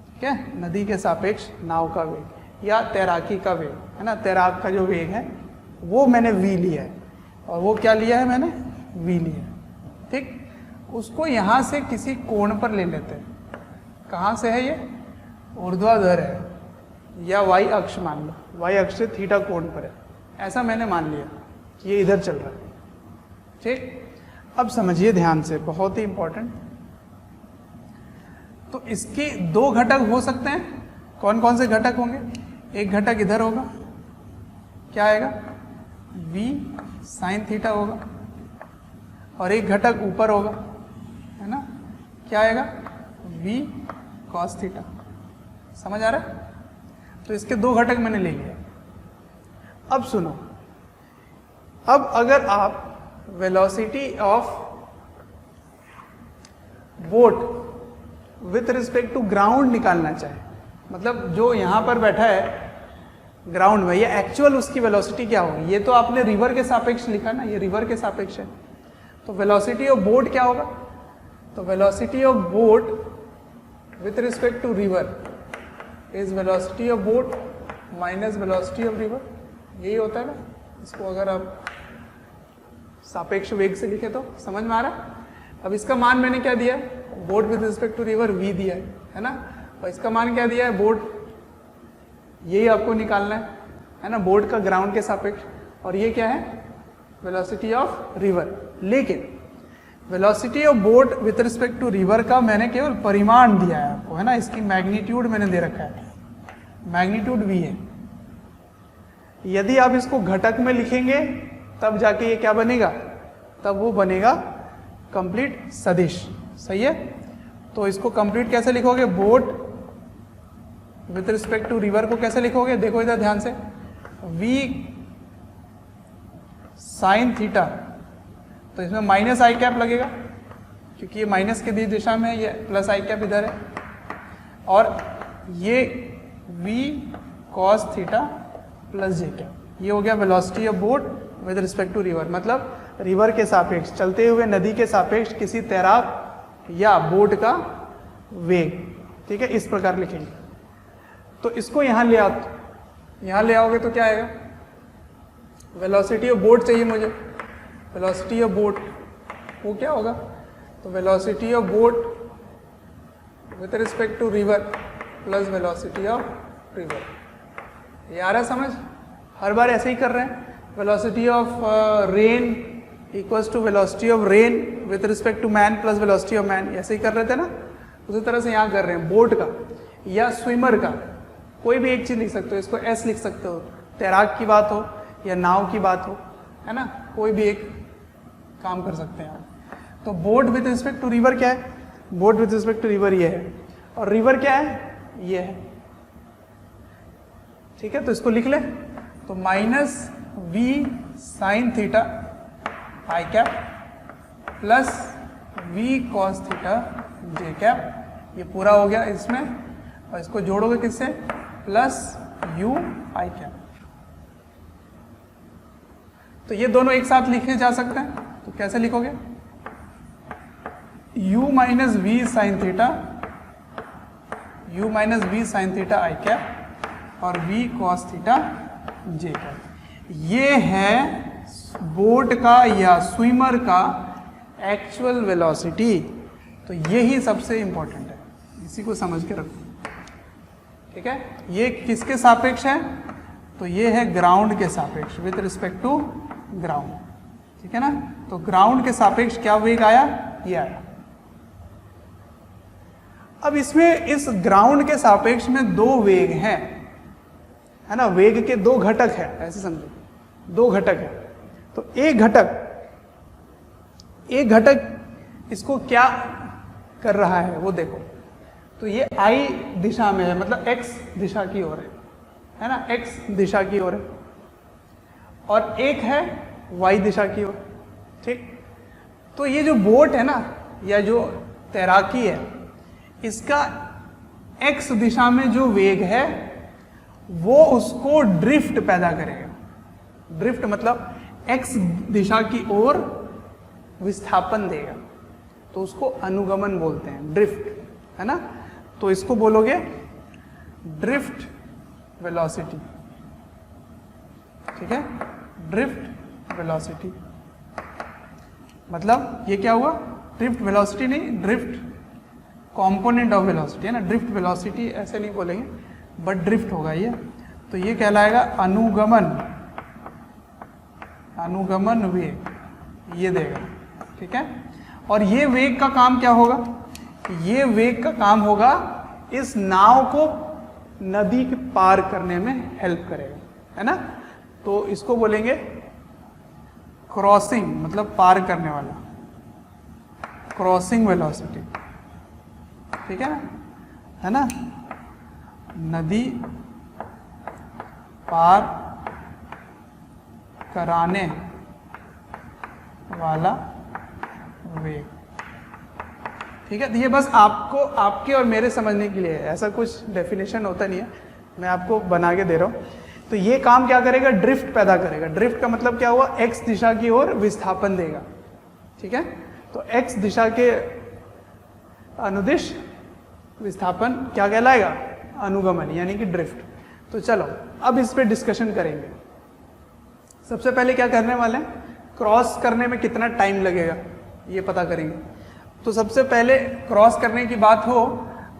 ठीक है, नदी के सापेक्ष नाव का वेग या तैराकी का वेग, है ना। तैराक का जो वेग है वो मैंने v लिया है, और वो क्या लिया है मैंने, v लिया है, ठीक। उसको यहाँ से किसी कोण पर ले लेते हैं। कहाँ से है ये, ऊर्ध्वाधर है या y अक्ष मान लो, y अक्ष से थीटा कोण पर है, ऐसा मैंने मान लिया कि ये इधर चल रहा है, ठीक। अब समझिए ध्यान से, बहुत ही इंपॉर्टेंट। तो इसके दो घटक हो सकते हैं। कौन कौन से घटक होंगे, एक घटक इधर होगा, क्या आएगा, v साइन थीटा होगा, और एक घटक ऊपर होगा, है ना, क्या आएगा, v कॉस थीटा। समझ आ रहा है। तो इसके दो घटक मैंने ले लिया। अब सुनो, अब अगर आप velocity of boat with respect to ground निकालना चाहे, मतलब जो यहां पर बैठा है ग्राउंड में, ये एक्चुअल उसकी वेलोसिटी क्या होगी। ये तो आपने रिवर के सापेक्ष लिखा ना, ये रिवर के सापेक्ष है, तो वेलोसिटी ऑफ बोट क्या होगा, तो velocity of boat with respect to river is velocity of boat minus velocity of river. यही होता है ना, इसको अगर आप सापेक्ष वेग से लिखे तो समझ में आ रहा है। अब इसका मान मैंने क्या दिया है, boat with respect to river v दिया है ना, और इसका मान क्या दिया है, बोट, यही आपको निकालना है ना, बोट का ग्राउंड के सापेक्ष, और ये क्या है, वेलोसिटी ऑफ रिवर। लेकिन velocity of boat with respect to river का मैंने केवल परिमाण दिया है आपको, है ना, इसकी मैग्नीट्यूड मैंने दे रखा है, मैग्नीट्यूड v है। यदि आप इसको घटक में लिखेंगे तब जाके ये क्या बनेगा, तब वो बनेगा कंप्लीट सदिश, सही है। तो इसको कंप्लीट कैसे लिखोगे, boat with respect to river को कैसे लिखोगे, देखो इधर ध्यान से, v साइन थीटा, तो इसमें माइनस आई कैप लगेगा क्योंकि ये माइनस की दिशा में है, ये प्लस आई कैप इधर है, और ये v cos theta plus J cap, ये हो गया velocity of boat with respect to river. मतलब रिवर के सापेक्ष, चलते हुए नदी के सापेक्ष किसी तैराक या बोट का वेग, ठीक है, इस प्रकार लिखेंगे। तो इसको यहाँ ले आओ, यहाँ ले आओगे तो क्या आएगा, वेलोसिटी ऑफ बोट चाहिए मुझे, वेलोसिटी ऑफ बोट वो क्या होगा, तो velocity of boat with respect to river plus velocity of river. ये आ रहा है समझ, हर बार ऐसे ही कर रहे हैं। Velocity of rain equals to velocity of rain with respect to man plus velocity of man, ऐसे ही कर रहे थे ना, उसी तरह से यहाँ कर रहे हैं। बोट का या स्विमर का कोई भी एक चीज़ लिख सकते हो, इसको एस लिख सकते हो, तैराक की बात हो या नाव की बात हो, है ना, कोई भी एक काम कर सकते हैं आप। तो boat with respect to river क्या है, boat with respect to river ये है, और रिवर क्या है, ये है, ठीक है। तो इसको लिख ले, तो minus v sine theta I cap plus v cos theta j cap. ये पूरा हो गया इसमें, और इसको जोड़ोगे किससे, प्लस u i कैप। तो ये दोनों एक साथ लिखे जा सकते हैं, तो कैसे लिखोगे, u minus V sine theta, u minus V sine theta I cap और v cos theta j cap. ये है बोट का या स्विमर का एक्चुअल वेलोसिटी। तो यही सबसे इंपॉर्टेंट है, इसी को समझ के रखो, ठीक है। ये किसके सापेक्ष है, तो ये है ग्राउंड के सापेक्ष, विथ रिस्पेक्ट टू ग्राउंड, ठीक है ना। तो ग्राउंड के सापेक्ष क्या वेग आया, ये आया। अब इसमें इस ग्राउंड के सापेक्ष में दो वेग हैं, है ना, वेग के दो घटक है, ऐसे समझो, दो घटक है। तो एक घटक इसको क्या कर रहा है वो देखो, तो ये आई दिशा में है, मतलब एक्स दिशा की ओर है ना, एक्स दिशा की ओर है, और एक है वाई दिशा की ओर, ठीक। तो ये जो बोट है ना, या जो तैराकी है, इसका एक्स दिशा में जो वेग है वो उसको ड्रिफ्ट पैदा करेगा। ड्रिफ्ट मतलब एक्स दिशा की ओर विस्थापन देगा, तो उसको अनुगमन बोलते हैं, ड्रिफ्ट, है ना। तो इसको बोलोगे ड्रिफ्ट वेलोसिटी, ठीक है, ड्रिफ्ट वेलोसिटी। मतलब ये क्या हुआ, ड्रिफ्ट वेलोसिटी नहीं, ड्रिफ्ट कंपोनेंट ऑफ वेलोसिटी, है ना। ड्रिफ्ट वेलोसिटी ऐसे नहीं बोलेंगे, बट ड्रिफ्ट होगा ये। तो ये कहलाएगा अनुगमन वेग, ये देगा, ठीक है। और ये वेग का काम क्या होगा, ये वेग का काम होगा इस नाव को नदी के पार करने में हेल्प करेगा, है ना। तो इसको बोलेंगे क्रॉसिंग, मतलब पार करने वाला, क्रॉसिंग वेलोसिटी, ठीक है ना, है ना। नदी पार कराने वाला वेग, ठीक है। तो ये बस आपको, आपके और मेरे समझने के लिए है, ऐसा कुछ डेफिनेशन होता नहीं है, मैं आपको बना के दे रहा हूँ। तो ये काम क्या करेगा, ड्रिफ्ट पैदा करेगा। ड्रिफ्ट का मतलब क्या हुआ, एक्स दिशा की ओर विस्थापन देगा, ठीक है। तो एक्स दिशा के अनुदिश विस्थापन क्या कहलाएगा, अनुगमन, यानी कि ड्रिफ्ट। तो चलो अब इस पे डिस्कशन करेंगे। सबसे पहले क्या करने वाले हैं, क्रॉस करने में कितना टाइम लगेगा ये पता करेंगे। तो सबसे पहले क्रॉस करने की बात हो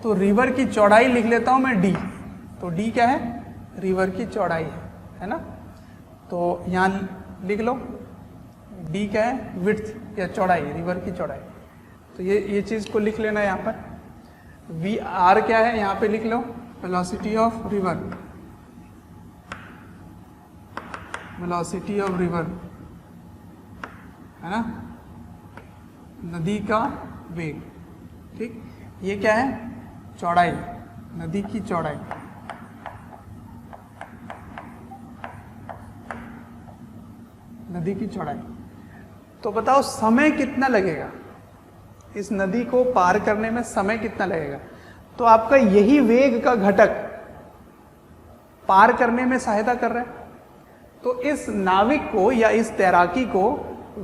तो रिवर की चौड़ाई लिख लेता हूं मैं डी। तो डी क्या है, रिवर की चौड़ाई है ना। तो यहाँ लिख लो डी क्या है, विड्थ या चौड़ाई, रिवर की चौड़ाई। तो ये चीज़ को लिख लेना यहाँ पर। वी आर क्या है, यहाँ पे लिख लो velocity of river, velocity of river, है ना, नदी का वेग, ठीक। ये क्या है, चौड़ाई, नदी की चौड़ाई। नदी की चौड़ाई। तो बताओ समय कितना लगेगा, इस नदी को पार करने में समय कितना लगेगा। तो आपका यही वेग का घटक पार करने में सहायता कर रहा है। तो इस नाविक को या इस तैराकी को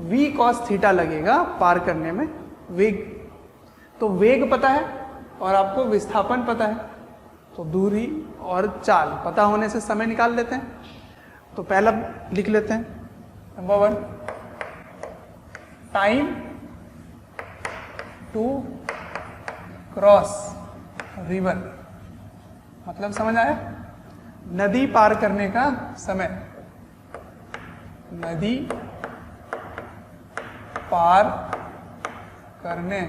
v cos थीटा लगेगा पार करने में वेग। तो वेग पता है और आपको विस्थापन पता है, तो दूरी और चाल पता होने से समय निकाल लेते हैं। तो पहला लिख लेते हैं, number 1, time to cross river, मतलब समझ आया, नदी पार करने का समय, नदी पार करने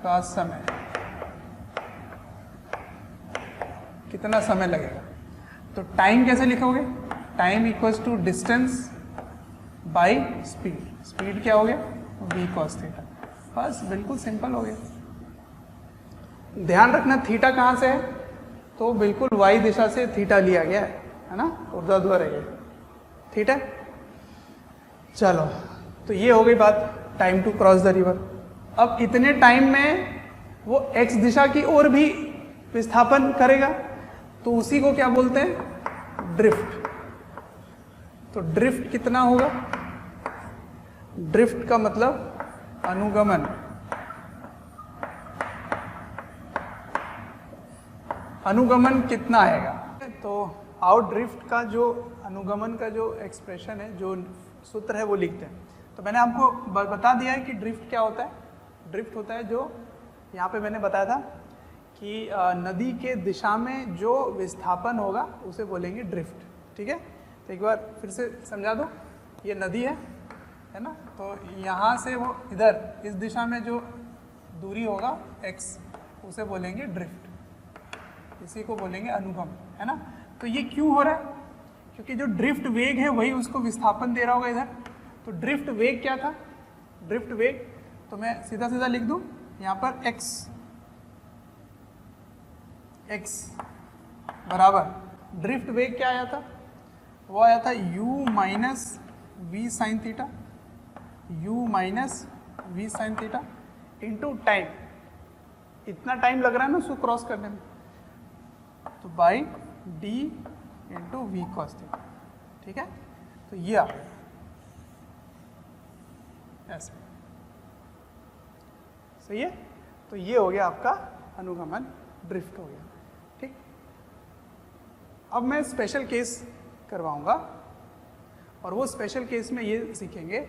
का समय, कितना समय लगेगा। तो टाइम कैसे लिखोगे, time equals to distance by speed. Speed क्या हो गया, v cos थीटा। बस बिल्कुल सिंपल हो गया। ध्यान रखना थीटा कहाँ से है, तो बिल्कुल y दिशा से थीटा लिया गया है ना, ऊर्ध्वाधर है ये, ठीक है। चलो तो ये हो गई बात time to cross the river. अब इतने टाइम में वो एक्स दिशा की ओर भी विस्थापन करेगा, तो उसी को क्या बोलते हैं, ड्रिफ्ट। तो ड्रिफ्ट कितना होगा, ड्रिफ्ट का मतलब अनुगमन। अनुगमन कितना आएगा, तो आउट ड्रिफ्ट का जो अनुगमन का जो एक्सप्रेशन है, जो सूत्र है वो लिखते हैं। तो मैंने आपको बता दिया है कि ड्रिफ्ट क्या होता है। ड्रिफ्ट होता है जो यहाँ पे मैंने बताया था कि नदी के दिशा में जो विस्थापन होगा उसे बोलेंगे ड्रिफ्ट। ठीक है, तो एक बार फिर से समझा दो। ये नदी है ना, तो यहाँ से वो इधर इस दिशा में जो दूरी होगा x, उसे बोलेंगे ड्रिफ्ट, इसी को बोलेंगे अनुगम, है ना। तो ये क्यों हो रहा है, क्योंकि जो ड्रिफ्ट वेग है वही उसको विस्थापन दे रहा होगा इधर। तो ड्रिफ्ट वेग क्या था, ड्रिफ्ट वेग, तो मैं सीधा सीधा लिख दूं यहाँ पर x बराबर ड्रिफ्ट वेग क्या आया था, वो आया था u minus V sine theta, u minus V sine theta into time. इतना टाइम लग रहा है ना उसको क्रॉस करने में, तो by D into V cos theta. ठीक है, तो ये आ गया ऐसे, सही है। तो ये हो गया आपका अनुगमन, ड्रिफ्ट हो गया। ठीक, अब मैं स्पेशल केस करवाऊंगा, और वो स्पेशल केस में ये सीखेंगे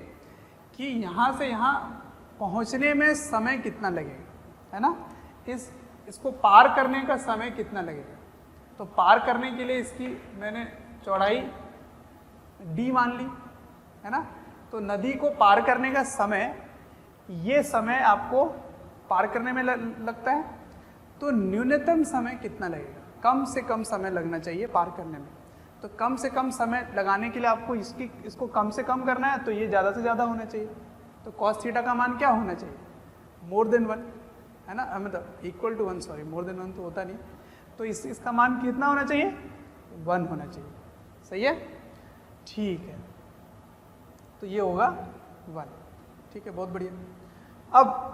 कि यहाँ से यहाँ पहुँचने में समय कितना लगेगा, है ना। इसको पार करने का समय कितना लगेगा। तो पार करने के लिए इसकी मैंने चौड़ाई d मान ली, है ना। तो नदी को पार करने का समय, ये समय आपको पार करने में लगता है, तो न्यूनतम समय कितना लगेगा, कम से कम समय लगना चाहिए पार करने में। तो कम से कम समय लगाने के लिए आपको इसको कम से कम करना है, तो ये ज़्यादा से ज़्यादा होना चाहिए। तो कॉस थीटा का मान क्या होना चाहिए, मोर देन 1, है ना, मतलब equal to 1, sorry more than 1 तो होता नहीं। तो इसका मान कितना होना चाहिए, 1 होना चाहिए, सही है। ठीक है, तो ये होगा 1। ठीक है, बहुत बढ़िया। अब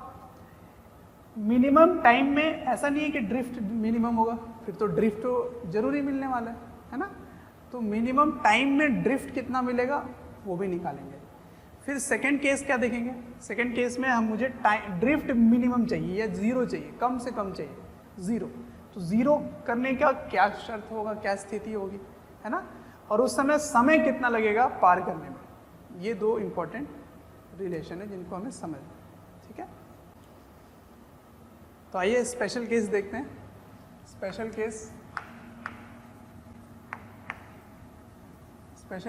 मिनिमम टाइम में ऐसा नहीं है कि ड्रिफ्ट मिनिमम होगा, फिर तो ड्रिफ्ट तो जरूरी मिलने वाला है ना। तो मिनिमम टाइम में ड्रिफ्ट कितना मिलेगा वो भी निकालेंगे। फिर सेकंड केस क्या देखेंगे, सेकंड केस में हम मुझे टाइम ड्रिफ्ट मिनिमम चाहिए या जीरो चाहिए, कम से कम चाहिए जीरो। तो जीरो करने का क्या शर्त होगा, क्या स्थिति होगी, है ना, और उस समय कितना लगेगा पार करने में। ये दो इंपॉर्टेंट रिलेशन है जिनको हमें समझना, ठीक है। तो आइए स्पेशल केस देखते हैं। स्पेशल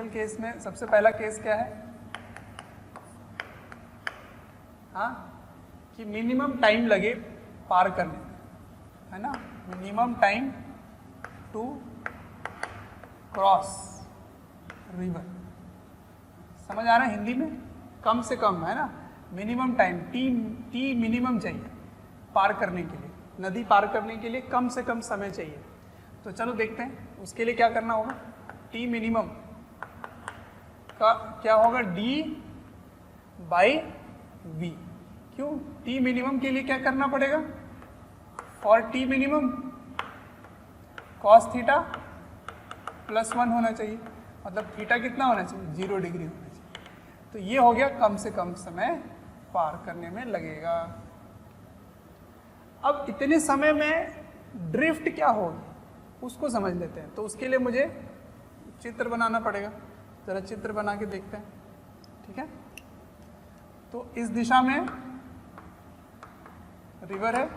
केस में सबसे पहला केस क्या है, हाँ, कि मिनिमम टाइम लगे पार करने में, है ना, minimum time to cross river. समझ आ रहा है हिंदी में, कम से कम, है ना, मिनिमम टाइम टी मिनिमम चाहिए पार करने के लिए, नदी पार करने के लिए कम से कम समय चाहिए। तो चलो देखते हैं उसके लिए क्या करना होगा। टी मिनिमम का क्या होगा, डी बाई वी। क्यों, टी मिनिमम के लिए क्या करना पड़ेगा, for T minimum cos theta plus 1 होना चाहिए, मतलब थीटा कितना होना चाहिए, 0 डिग्री होना चाहिए। तो ये हो गया कम से कम समय पार करने में लगेगा। अब इतने समय में ड्रिफ्ट क्या होगी उसको समझ लेते हैं। तो उसके लिए मुझे चित्र बनाना पड़ेगा, जरा चित्र बना के देखते हैं, ठीक है। तो इस दिशा में रिवर है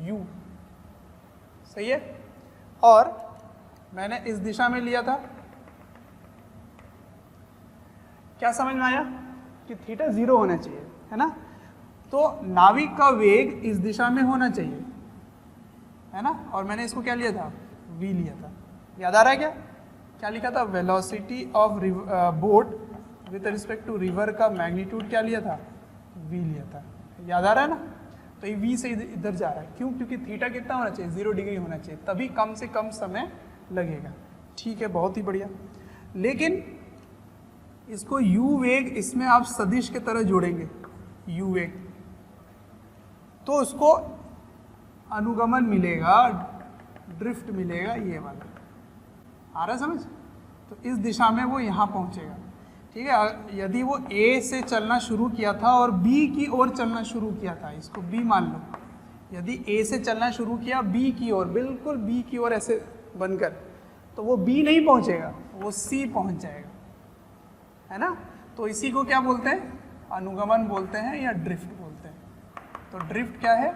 U, सही है, और मैंने इस दिशा में लिया था, क्या समझ में आया कि थीटा 0 होना चाहिए, है ना। तो नाविक का वेग इस दिशा में होना चाहिए, है ना, और मैंने इसको क्या लिया था, v लिया था। याद आ रहा है क्या लिखा था, velocity of boat with respect to river का मैग्नीट्यूड क्या लिया था, v लिया था। याद आ रहा है ना। तो ये v से इधर जा रहा है, क्यों, क्योंकि थीटा कितना होना चाहिए, 0 डिग्री होना चाहिए, तभी कम से कम समय लगेगा। ठीक है, बहुत ही बढ़िया। लेकिन इसको u वेग इसमें आप सदिश के तरह जोड़ेंगे, u वेग, तो उसको अनुगमन मिलेगा, ड्रिफ्ट मिलेगा, ये वाला। आ रहा है समझ? तो इस दिशा में वो यहाँ पहुँचेगा, ठीक है। यदि वो A से चलना शुरू किया था और B की ओर चलना शुरू किया था, इसको B मान लो, यदि A से चलना शुरू किया B की ओर, बिल्कुल B की ओर ऐसे बनकर, तो वो B नहीं पहुँचेगा, वो C पहुँच जाएगा, है ना। तो इसी को क्या बोलते हैं? अनुगमन बोलते हैं या ड्रिफ्ट बोलते हैं। तो ड्रिफ्ट क्या है?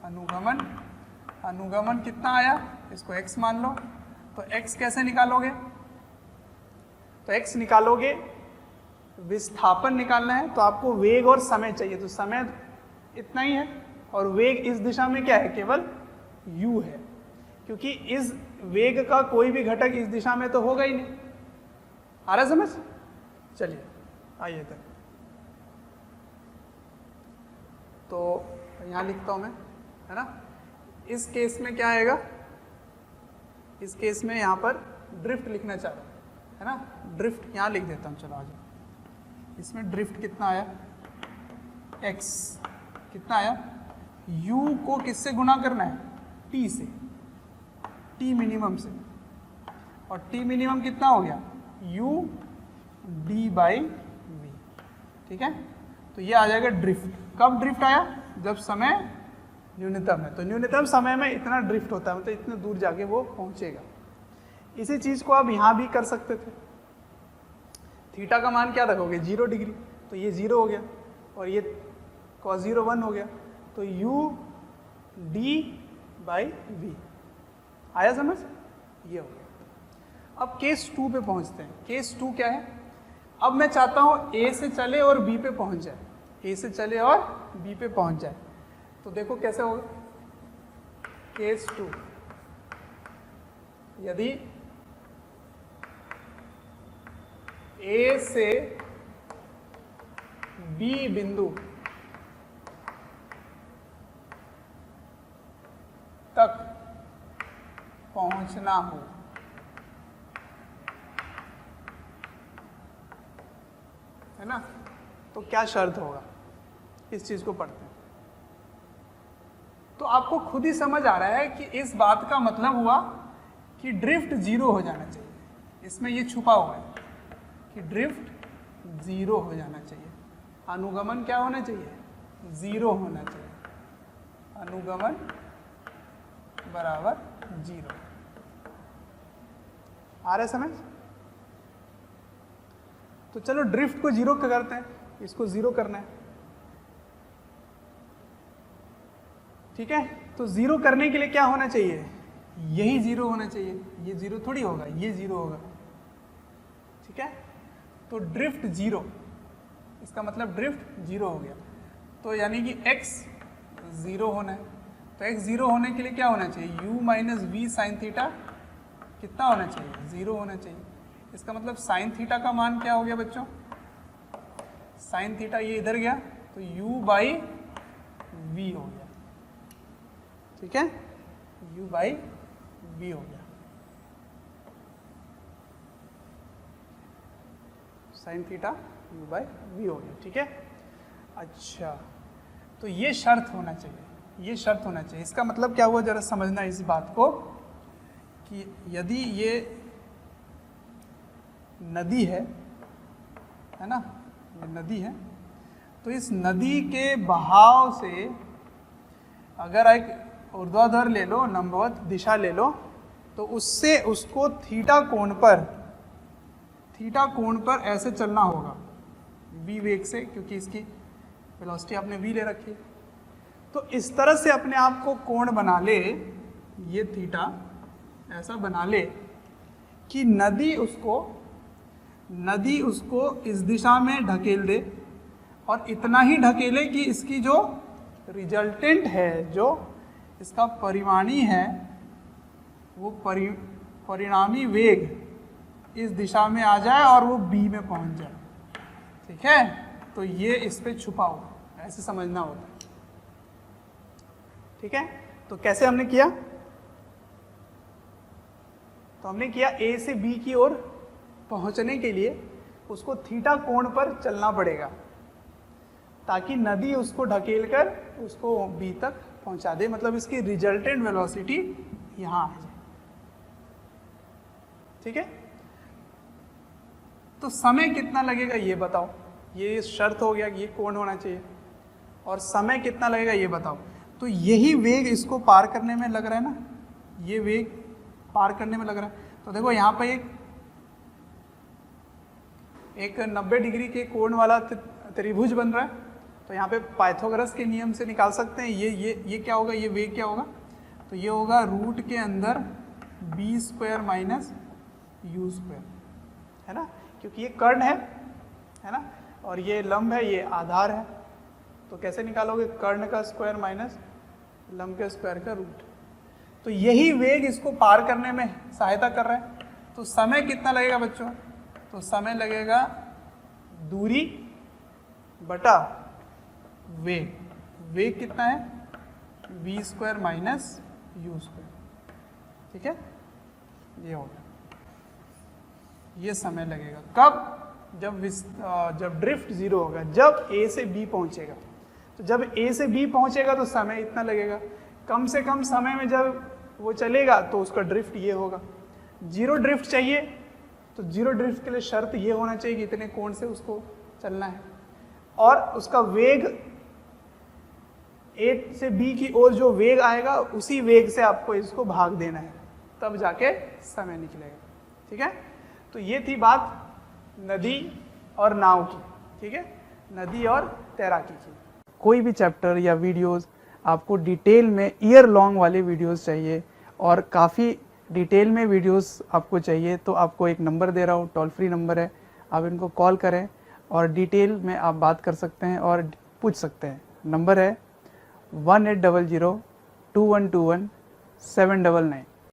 अनुगमन। अनुगमन कितना आया? इसको x मान लो। तो x कैसे निकालोगे? तो x निकालोगे, विस्थापन निकालना है, तो आपको वेग और समय चाहिए, तो समय इतना ही है, और वेग इस दिशा में क्या है? केवल u है, क्योंकि इस वेग का कोई भी घटक इस दिशा में तो होगा ही नहीं। आ रहा समझ? चलिए आइए तक, तो यहाँ लिखता हूँ मैं, है ना। इस केस में क्या आएगा? इस केस में यहाँ पर ड्रिफ्ट लिखना चाह रहा हूँ, है ना। ड्रिफ्ट यहाँ लिख देता हूँ, चलो आ जाओ। इसमें ड्रिफ्ट कितना आया? x कितना आया? u को किससे गुणा करना है? t से, t मिनिमम से, और t मिनिमम कितना हो गया? u d/v, ठीक है। तो ये आ जाएगा ड्रिफ्ट। कब ड्रिफ्ट आया? जब समय न्यूनतम है। तो न्यूनतम समय में इतना ड्रिफ्ट होता है, मतलब इतने दूर जाके वो पहुंचेगा। इसी चीज को आप यहाँ भी कर सकते थे। थीटा का मान क्या रखोगे? 0 डिग्री, तो ये 0 हो गया, और ये cos 0 1 हो गया, तो u d/v आया समझ? ये हो गया। अब केस 2 पे पहुंचते हैं। केस 2 क्या है? अब मैं चाहता हूँ A से चले और B पे पहुंच जाए, A से चले और B पे पहुंच जाए। तो देखो कैसे होगा। केस 2, यदि A से B बिंदु तक पहुंचना हो, है ना, तो क्या शर्त होगा? इस चीज को पढ़ते हैं। तो आपको खुद ही समझ आ रहा है कि इस बात का मतलब हुआ कि ड्रिफ्ट 0 हो जाना चाहिए। इसमें ये छुपा हुआ है कि ड्रिफ्ट 0 हो जाना चाहिए। अनुगमन क्या होना चाहिए? 0 होना चाहिए। अनुगमन बराबर 0। आ रहा है समझ? तो चलो ड्रिफ्ट को 0 करते हैं, इसको 0 करना है, ठीक है। तो 0 करने के लिए क्या होना चाहिए? यही 0 होना चाहिए, ये 0 थोड़ी होगा, ये 0 होगा, ठीक है। तो ड्रिफ्ट 0, इसका मतलब ड्रिफ्ट 0 हो गया। तो यानी कि x 0 होना है। तो x 0 होने के लिए क्या होना चाहिए? u minus V sine theta कितना होना चाहिए? 0 होना चाहिए। इसका मतलब साइन थीटा का मान क्या हो गया बच्चों? साइन थीटा ये इधर गया, तो u/v हो गया, ठीक है। u/v हो गया, साइन थीटा u/v हो गया, ठीक है। अच्छा, तो ये शर्त होना चाहिए, ये शर्त होना चाहिए। इसका मतलब क्या हुआ? जरा समझना इस बात को कि यदि ये नदी है ना, ये नदी है, तो इस नदी के बहाव से अगर एक ऊर्ध्वाधर ले लो, लंबवत दिशा ले लो, तो उससे उसको थीटा कोण पर ऐसे चलना होगा v वेग से, क्योंकि इसकी वेलोसिटी आपने v ले रखी है। तो इस तरह से अपने आप को कोण बना ले, ये थीटा ऐसा बना ले कि नदी उसको इस दिशा में ढकेल दे, और इतना ही ढकेले कि इसकी जो रिजल्टेंट है, जो इसका परिमाणी है, वो परिणामी वेग इस दिशा में आ जाए और वो B में पहुंच जाए, ठीक है। तो ये इस पे छुपा हुआ, ऐसे समझना होता है, ठीक है। तो कैसे हमने किया? तो हमने किया A से B की ओर पहुंचने के लिए उसको थीटा कोण पर चलना पड़ेगा ताकि नदी उसको ढकेल कर उसको बी तक पहुंचा दे, मतलब इसकी रिजल्टेंट वेलोसिटी यहां आ जाए। ठीक है, तो समय कितना लगेगा ये बताओ, ये शर्त हो गया कि ये कोण होना चाहिए, और समय कितना लगेगा ये बताओ। तो यही वेग इसको पार करने में लग रहा है ना, ये वेग पार करने में लग रहा है। तो देखो यहाँ पे एक 90 डिग्री के कोण वाला त्रिभुज बन रहा है, तो यहाँ पे पाइथागोरस के नियम से निकाल सकते हैं ये क्या होगा, ये वेग क्या होगा, तो ये होगा रूट के अंदर B square minus U square, है ना, क्योंकि ये कर्ण है ना, और ये लंब है, ये आधार है। तो कैसे निकालोगे, कर्ण का स्क्वायर माइनस लंब के स्क्वायर का रूट। तो यही वेग इसको पार करने में सहायता कर रहा है। तो समय कितना लगेगा बच्चों, तो समय लगेगा दूरी बटा वेग। वेग कितना है, v square minus U square. ठीक है, ये हो गया, ये समय लगेगा कब, जब ड्रिफ्ट जीरो होगा, जब a से b पहुंचेगा। तो जब a से b पहुंचेगा तो समय इतना लगेगा, कम से कम समय में जब वो चलेगा तो उसका ड्रिफ्ट ये होगा। जीरो ड्रिफ्ट चाहिए तो जीरो ड्रिफ्ट के लिए शर्त ये होना चाहिए कि इतने कोण से उसको चलना है, और उसका वेग A से B की ओर जो वेग आएगा उसी वेग से आपको इसको भाग देना है, तब जाके समय निकलेगा। ठीक है, तो ये थी बात नदी और नाव की। ठीक है, नदी और तैराकी की। कोई भी चैप्टर या वीडियोस आपको डिटेल में ईयर लॉन्ग वाले वीडियोस चाहिए और काफ़ी डिटेल में वीडियोस आपको चाहिए, तो आपको एक नंबर दे रहा हूँ, टोल फ्री नंबर है, आप इनको कॉल करें और डिटेल में आप बात कर सकते हैं और पूछ सकते हैं। नंबर है 1800 2121 799।